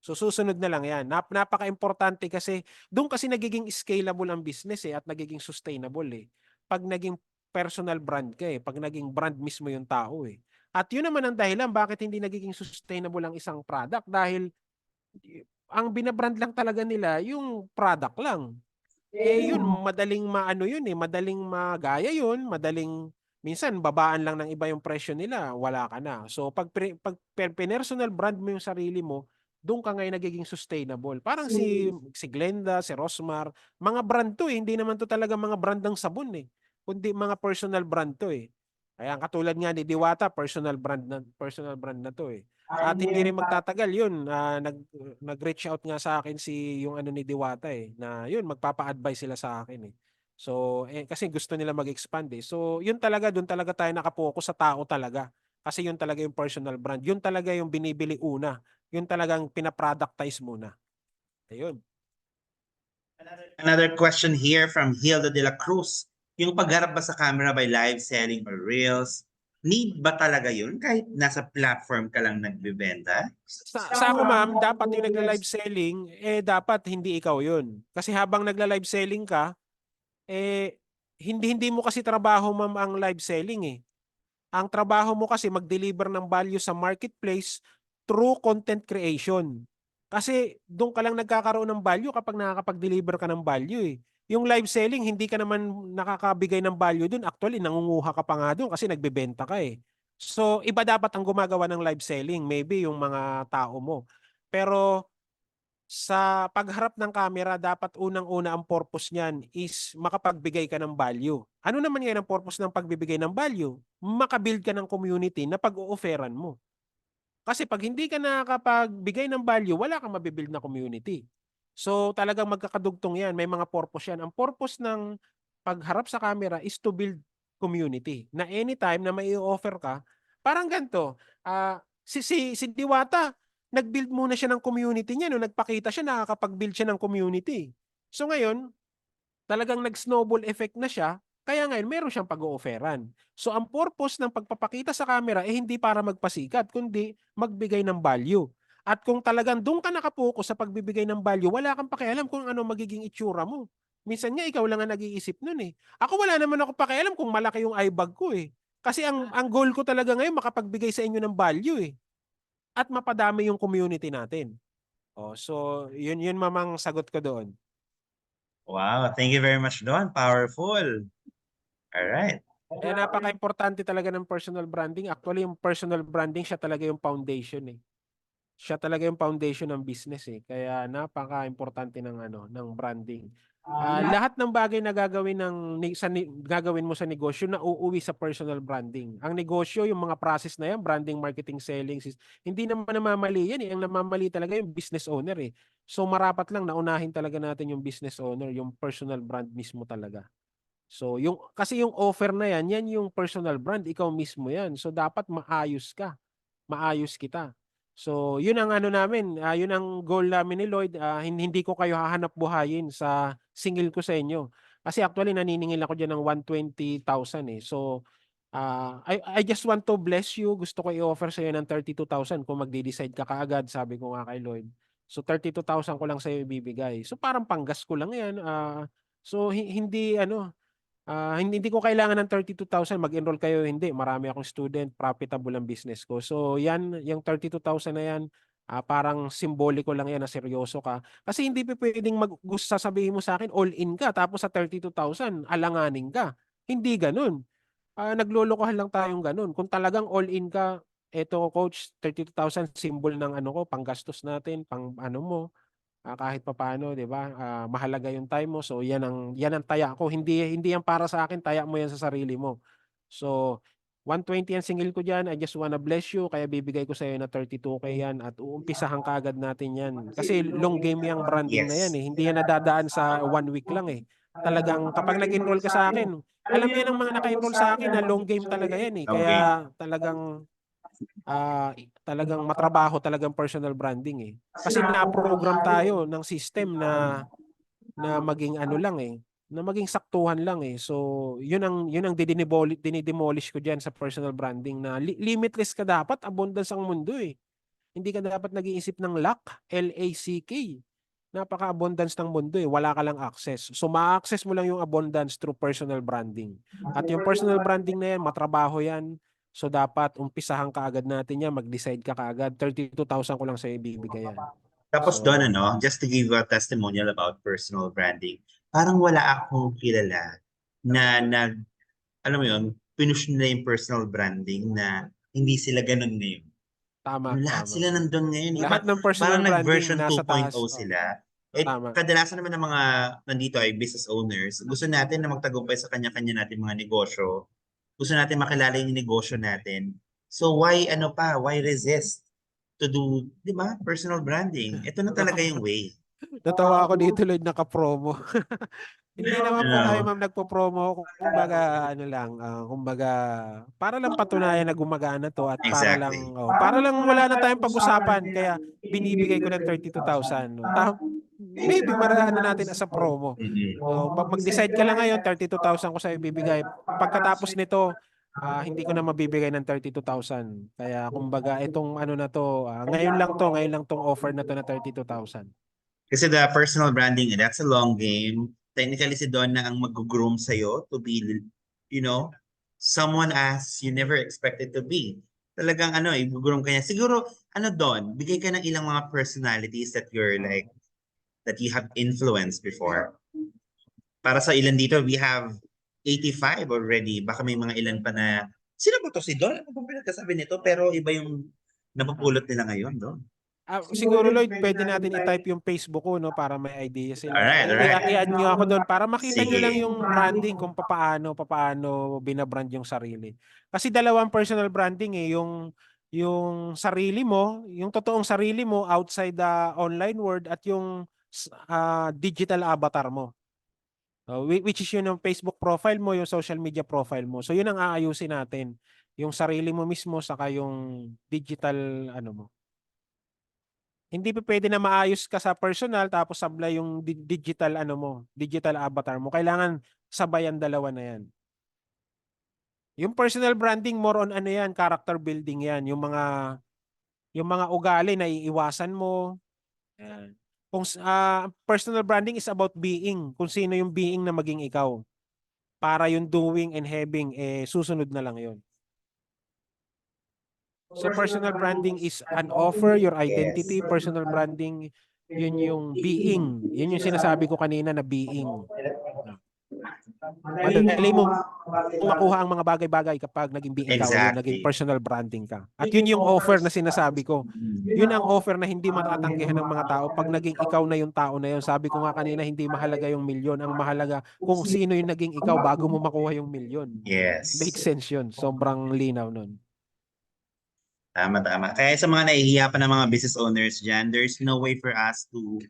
So susunod na lang yan. Napaka-importante kasi doon kasi nagiging scalable ang business eh at nagiging sustainable eh. Pag naging personal brand ka eh, pag naging brand mismo yung tao eh. At yun naman ang dahilan bakit hindi nagiging sustainable ang isang product dahil ang binabrand lang talaga nila yung product lang. Yun, madaling maano yun eh, madaling magaya yun, madaling minsan babaan lang ng iba yung presyo nila, wala ka na. So pag personal brand mo yung sarili mo, doon ka ngayon nagiging sustainable. Parang si Glenda, si Rosmar, mga brand to eh, hindi naman to talaga mga brand ng sabon eh, kundi mga personal brand to eh. Kaya katulad nga ni Diwata, personal brand na to eh. At hindi rin magtatagal yun, nag-reach out nga sa akin yung ano ni Diwata eh, na yun, magpapa-advise sila sa akin eh. So, kasi gusto nila mag-expand eh. So, yun talaga, doon talaga tayo nakapokus sa tao talaga. Kasi yun talaga yung personal brand. Yun talaga yung binibili una. Yun talagang pinaproductize muna. Ayun. Another question here from Hilda de la Cruz. Yung pagharap ba sa camera by live selling or reels, need ba talaga yun kahit nasa platform ka lang nagbebenta? Sa ako ma'am, dapat yung nagla-live selling, dapat hindi ikaw yun. Kasi habang nagla-live selling ka, hindi mo kasi trabaho ma'am ang live selling eh. Ang trabaho mo kasi mag-deliver ng value sa marketplace through content creation. Kasi doon ka lang nagkakaroon ng value kapag nakakapag-deliver ka ng value eh. Yung live selling, hindi ka naman nakakabigay ng value doon. Actually, nangunguha ka pa nga doon kasi nagbebenta ka eh. So, iba dapat ang gumagawa ng live selling. Maybe yung mga tao mo. Pero sa pagharap ng camera, dapat unang-una ang purpose niyan is makapagbigay ka ng value. Ano naman yan ang purpose ng pagbibigay ng value? Makabuild ka ng community na pag-o-offeran mo. Kasi pag hindi ka nakakapagbigay ng value, wala kang mabibuild na community. So talagang magkakadugtong yan. May mga purpose yan. Ang purpose ng pagharap sa camera is to build community. Na anytime na may offer ka, parang ganito, si Diwata, nag-build muna siya ng community niya. No? Nagpakita siya, nakakapag-build siya ng community. So ngayon, talagang nag-snowball effect na siya, kaya ngayon meron siyang pag-o-offeran. So ang purpose ng pagpapakita sa camera hindi para magpasikat, kundi magbigay ng value. At kung talagang doon ka nakapokus sa pagbibigay ng value, wala kang pakialam kung ano magiging itsura mo. Minsan nga ikaw lang ang nag-iisip nun eh. Ako wala naman ako pakialam kung malaki yung eye bag ko eh. Kasi ang goal ko talaga ngayon makapagbigay sa inyo ng value eh. At mapadami yung community natin. Oh, so yun mamang sagot ko doon. Wow, thank you very much, Don. Powerful. All right. Kaya napaka-importante talaga ng personal branding. Actually, yung personal branding, siya talaga yung foundation eh. Siya talaga yung foundation ng business eh. Kaya napaka-importante ng ng branding. Lahat ng bagay na gagawin gagawin mo sa negosyo na uuwi sa personal branding. Ang negosyo, yung mga process na yan, branding, marketing, selling, hindi naman namamali yan eh. Ang namamali talaga yung business owner eh. So marapat lang naunahin talaga natin yung business owner, yung personal brand mismo talaga. So, kasi yung offer na yan, yan yung personal brand, ikaw mismo yan. So, dapat maayos ka. Maayos kita. So, yun ang namin, yun ang goal namin ni Lloyd. Hindi ko kayo hahanap buhayin sa singil ko sa inyo. Kasi actually, naniningil ako dyan ng 120,000 eh. So, I just want to bless you. Gusto ko i-offer sa iyo ng 32,000 kung magde-decide ka kaagad, sabi ko nga kay Lloyd. So, 32,000 ko lang sa iyo ibibigay. So, parang panggas ko lang yan. So, hindi hindi ko kailangan ng 32,000 mag-enroll kayo hindi. Marami akong student, profitable ang business ko. So yan, yung 32,000 na yan, parang simboliko lang yan na seryoso ka. Kasi hindi pa pwedeng sasabihin mo sa akin all in ka tapos sa 32,000 alanganin ka. Hindi ganun. Naglolokohan lang tayong ganun. Kung talagang all in ka, eto coach, 32,000 symbol ng ko, panggastos natin, pang mo, kahit papaano, 'di ba? Mahalaga yung time mo. So yan ang taya ko. Hindi yan para sa akin, taya mo yan sa sarili mo. So 120 ang singil ko diyan. I just wanna bless you kaya bibigay ko sa iyo na 32K yan at uumpisahan kaagad natin yan. Kasi long game yung branding na yan Yes. eh. Hindi yan nadadaan sa 1 week lang eh. Talagang kapag nag-enroll ka sa akin, alam mo yan ang mga naka-enroll sa akin na long game talaga yan eh. Okay. Kaya talagang matrabaho talagang personal branding eh. Kasi na-program tayo ng system na maging lang eh, na maging saktuhan lang eh. So, yun ang dinidemolish ko diyan sa personal branding na limitless ka dapat, abundance ang mundo eh. Hindi ka dapat nag-iisip ng lack, L-A-C-K. Napaka-abundance ng mundo eh, wala ka lang access. So, ma-access mo lang yung abundance through personal branding. At yung personal branding na yan, matrabaho yan. So, dapat umpisahan ka agad natin yan, mag-decide ka kaagad. 32,000 ko lang sa ibibigay yan. Tapos So, doon, just to give a testimonial about personal branding, parang wala akong kilala na alam mo yun, pinush nila yung personal branding na hindi sila ganun ngayon. tama, Lahat tama. sila nandun ngayon. Lahat ng personal Parang branding nag-version nasa 2.0 taas. sila. Tama. Kadalasan naman ng mga nandito ay business owners. Gusto natin na magtagumpay sa kanya-kanya natin mga negosyo. Gusto natin makilala yung negosyo natin. So why why resist to do, di ba, personal branding? Ito na talaga yung way. Natawa ako dito, Lloyd, naka-promo. Hindi naman po tayo ma'am nagpo-promo, kumbaga lang, kumbaga para lang patunayan na gumagana 'to at Exactly. para lang wala na tayong pag-usapan kaya binibigay ko ng 32,000 no. Maybe natin as a promo. Mm-mm. So mag-decide ka lang ngayon, 32,000 ko sa ibibigay. Pagkatapos nito, hindi ko na mabibigay ng 32,000. Kaya kumbaga itong na 'to, ngayon lang 'tong offer na 'to na 32,000. Kasi the personal branding, that's a long game. Technically, si Don na ang mag-groom sa'yo to be, someone as you never expected to be. Talagang igugurong ka niya. Siguro, Don, bigay ka ng ilang mga personalities that you're like, that you have influenced before. Para sa ilan dito, we have 85 already. Baka may mga ilan pa na, sino ba to si Don? Ano bang pinagkasabi nito? Pero iba yung napupulot nila ngayon, Don. Siguro Lloyd, pwede natin i-type yung Facebook ko, no, para may idea sila. Alright. I-add nyo ako doon para makita nyo lang Sige. yung branding kung papaano binabrand yung sarili. Kasi dalawang personal branding yung sarili mo, yung totoong sarili mo outside the online world at yung digital avatar mo. Which is yun yung Facebook profile mo, yung social media profile mo. So yun ang aayusin natin. Yung sarili mo mismo saka yung digital mo. Hindi pa pwede na maayos ka sa personal tapos sablay yung digital digital avatar mo. Kailangan sabayan dalawa na yan. Yung personal branding more on yan, character building yan, yung mga ugali na iiwasan mo. Yan. Kung personal branding is about being, kung sino yung being na maging ikaw. Para yung doing and having susunod na lang yon. So personal branding is an offer, your identity. Personal branding, yun yung being. Yun yung sinasabi ko kanina na being. Madali mo makuha ang mga bagay-bagay kapag naging being ka o yung naging personal branding ka. At yun yung offer na sinasabi ko. Yun ang offer na hindi matatanggihan ng mga tao pag naging ikaw na yung tao na yun. Sabi ko nga kanina, hindi mahalaga yung milyon. Ang mahalaga kung sino yung naging ikaw bago mo makuha yung milyon. Yes. Make sense yun. Sobrang linaw nun. Tama. Kaya sa mga nahihiya pa ng mga business owners dyan, there's no way for us to,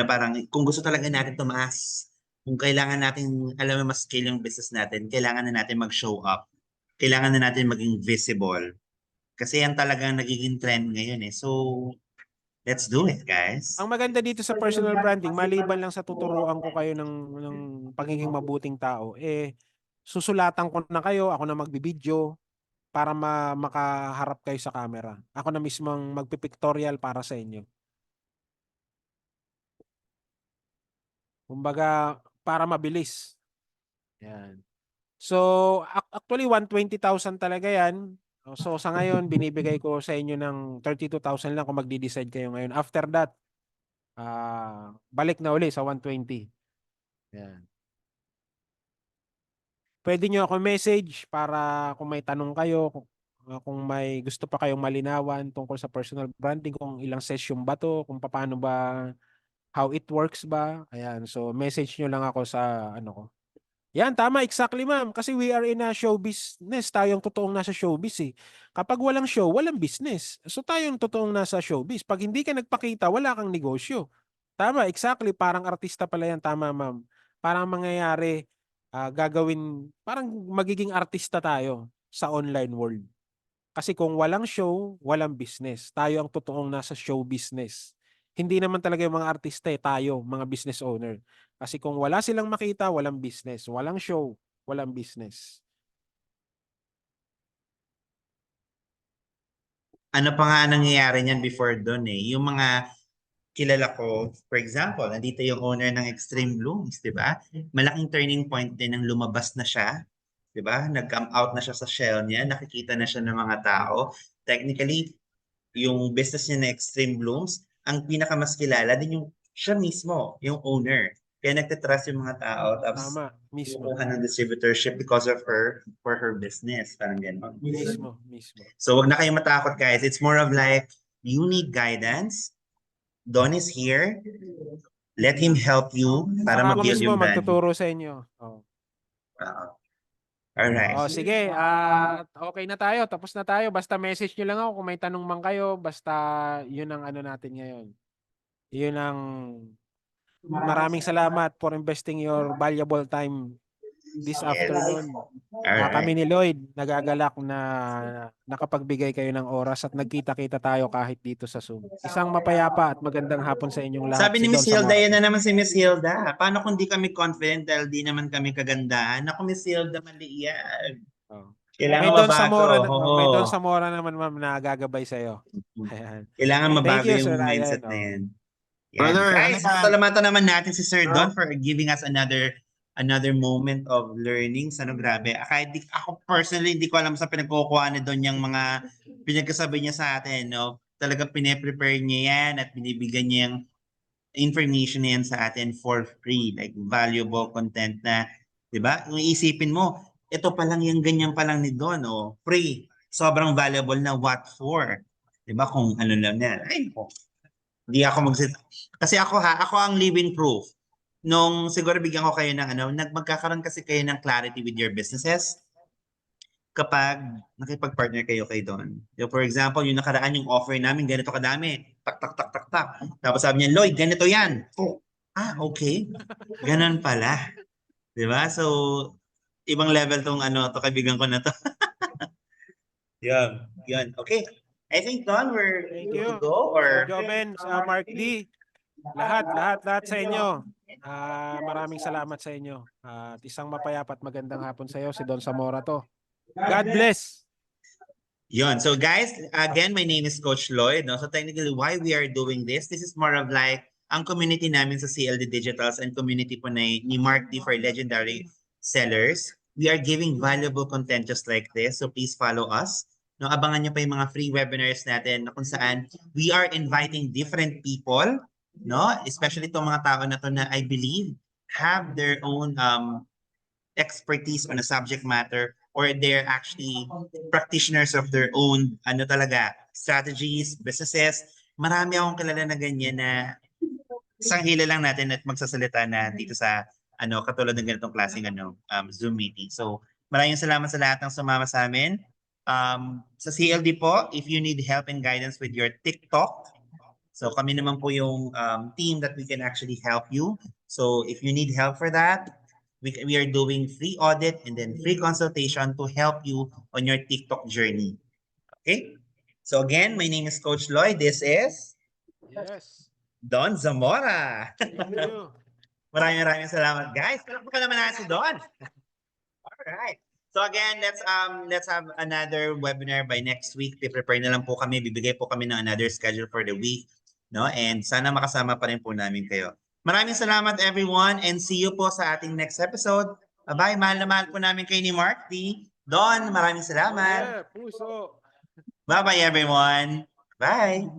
parang, kung gusto talaga natin tumaas, kung kailangan natin, alam mo, mas scale yung business natin, kailangan na natin mag-show up. Kailangan na natin maging visible. Kasi yan talagang nagiging trend ngayon eh. So, let's do it, guys. Ang maganda dito sa personal branding, maliban lang sa tuturuan ko kayo ng pagiging mabuting tao, susulatan ko na kayo, ako na magbibideo, para makaharap kayo sa camera. Ako na mismong magpipictorial para sa inyo. Kumbaga, para mabilis. Yan. So, actually, 120,000 talaga yan. So, sa ngayon, binibigay ko sa inyo ng 32,000 lang kung magdi-decide kayo ngayon. After that, balik na uli sa 120. Yan. Pwede nyo ako message para kung may tanong kayo, kung may gusto pa kayong malinawan tungkol sa personal branding, kung ilang session ba to, kung paano ba, how it works ba. Ayan, so message nyo lang ako sa ko. Yan, tama, exactly ma'am. Kasi we are in a show business. Tayong totoong nasa showbiz eh. Kapag walang show, walang business. So tayong totoong nasa showbiz. Pag hindi ka nagpakita, wala kang negosyo. Tama, exactly. Parang artista pala yan. Tama ma'am. Parang mangyayari, parang magiging artista tayo sa online world. Kasi kung walang show, walang business. Tayo ang totoong nasa show business. Hindi naman talaga yung mga artista tayo, mga business owner. Kasi kung wala silang makita, walang business. Walang show, walang business. Ano pa nga nangyayari niyan before doon eh? Yung mga kilala ko, for example, nandito yung owner ng Extreme Blooms, di ba? Malaking turning point din nang lumabas na siya, di ba? Nag-come out na siya sa shell niya, nakikita na siya ng mga tao. Technically, yung business niya na Extreme Blooms, ang pinakamas kilala din yung siya mismo, yung owner. Kaya nagtitrust yung mga tao, tapos Tama, mismo. kumuha ng distributorship because of her, for her business. Parang gano'n. Mismo. So, wag na kayong matakot, guys. It's more of like, you need guidance. Don is here. Let him help you para Saka ako ma-build mismo yung brand. magtuturo sa inyo. Alright. Sige, okay na tayo. Tapos na tayo. Basta message nyo lang ako kung may tanong man kayo. Basta yun ang natin ngayon. Yun ang maraming salamat for investing your valuable time this afternoon. Kami ni Lloyd, nagagalak na nakapagbigay kayo ng oras at nagkita-kita tayo kahit dito sa Zoom. Isang mapayapa at magandang hapon sa inyong lahat. Sabi ni Miss Hilda, yan na naman si Miss Hilda. Paano kung di kami confident dahil di naman kami kagandahan? Ako, Miss Hilda, mali yan. Kailangan mabago. May Don Zamora naman ma'am na gagabay sa'yo. Kailangan mabago yung mindset na yan. Brother, guys, salamatan naman natin si Sir Don for giving us another another moment of learning. Ano, grabe. Kahit ako personally, hindi ko alam sa pinagkukuha na doon yung mga pinagkasabi niya sa atin, no? Talagang pine-prepare niya yan at binibigyan niya yung information na yan sa atin for free, like valuable content na, di ba? Kung iisipin mo, ito pa lang yung ganyan pa lang ni Don, oh, free. Sobrang valuable na what for? Di ba? Kung ano lang yan. Ay, po. Hindi ako kasi ako ang living proof. Nung siguro bigyan ko kayo ng magkakaroon kasi kayo ng clarity with your businesses kapag nakipag-partner kayo kay Don. So for example, yung nakaraan yung offer namin, ganito kadami. Tak, tak, tak, tak, tak. Tapos sabi niya, Lloyd, ganito yan. Oh, okay. Ganun pala. Di ba? So, ibang level tong to kaibigan ko na to. Yan. Okay. I think, Don, we're Thank good to you. go. Sir Joven, sa Mark D. Lahat sa inyo. Maraming salamat sa inyo. At isang mapayapa at magandang hapon sa iyo, si Don Zamora to. God bless. Yun. So guys, again, my name is Coach Lloyd. No? So technically, why we are doing this is more of like ang community namin sa CLD Digitals and community po ni Mark D for Legendary Sellers. We are giving valuable content just like this. So please follow us. No, abangan nyo pa yung mga free webinars natin na kung saan we are inviting different people, no? Especially itong mga tao na to na I believe have their own expertise on a subject matter or they're actually practitioners of their own strategies, businesses. Marami akong kilala na ganyan na sanghila lang natin at magsasalita na dito sa katulad ng ganitong klaseng Zoom meeting. So maraming salamat sa lahat ng sumama sa amin. Sa CLD po, if you need help and guidance with your TikTok, so kami naman po yung team that we can actually help you. So if you need help for that, we are doing free audit and then free consultation to help you on your TikTok journey. Okay? So again, my name is Coach Lloyd. This is Don Zamora. Thank you. Maraming salamat, guys. Palakpakan naman natin si Don. All right. So again, let's have another webinar by next week. Prepare na lang po kami. Bibigay po kami ng another schedule for the week, no? And sana makasama pa rin po namin kayo. Maraming salamat everyone and see you po sa ating next episode. Bye. Mahal na mahal po namin kayo ni Mark D. Don, maraming salamat. Puso. Bye-bye everyone. Bye.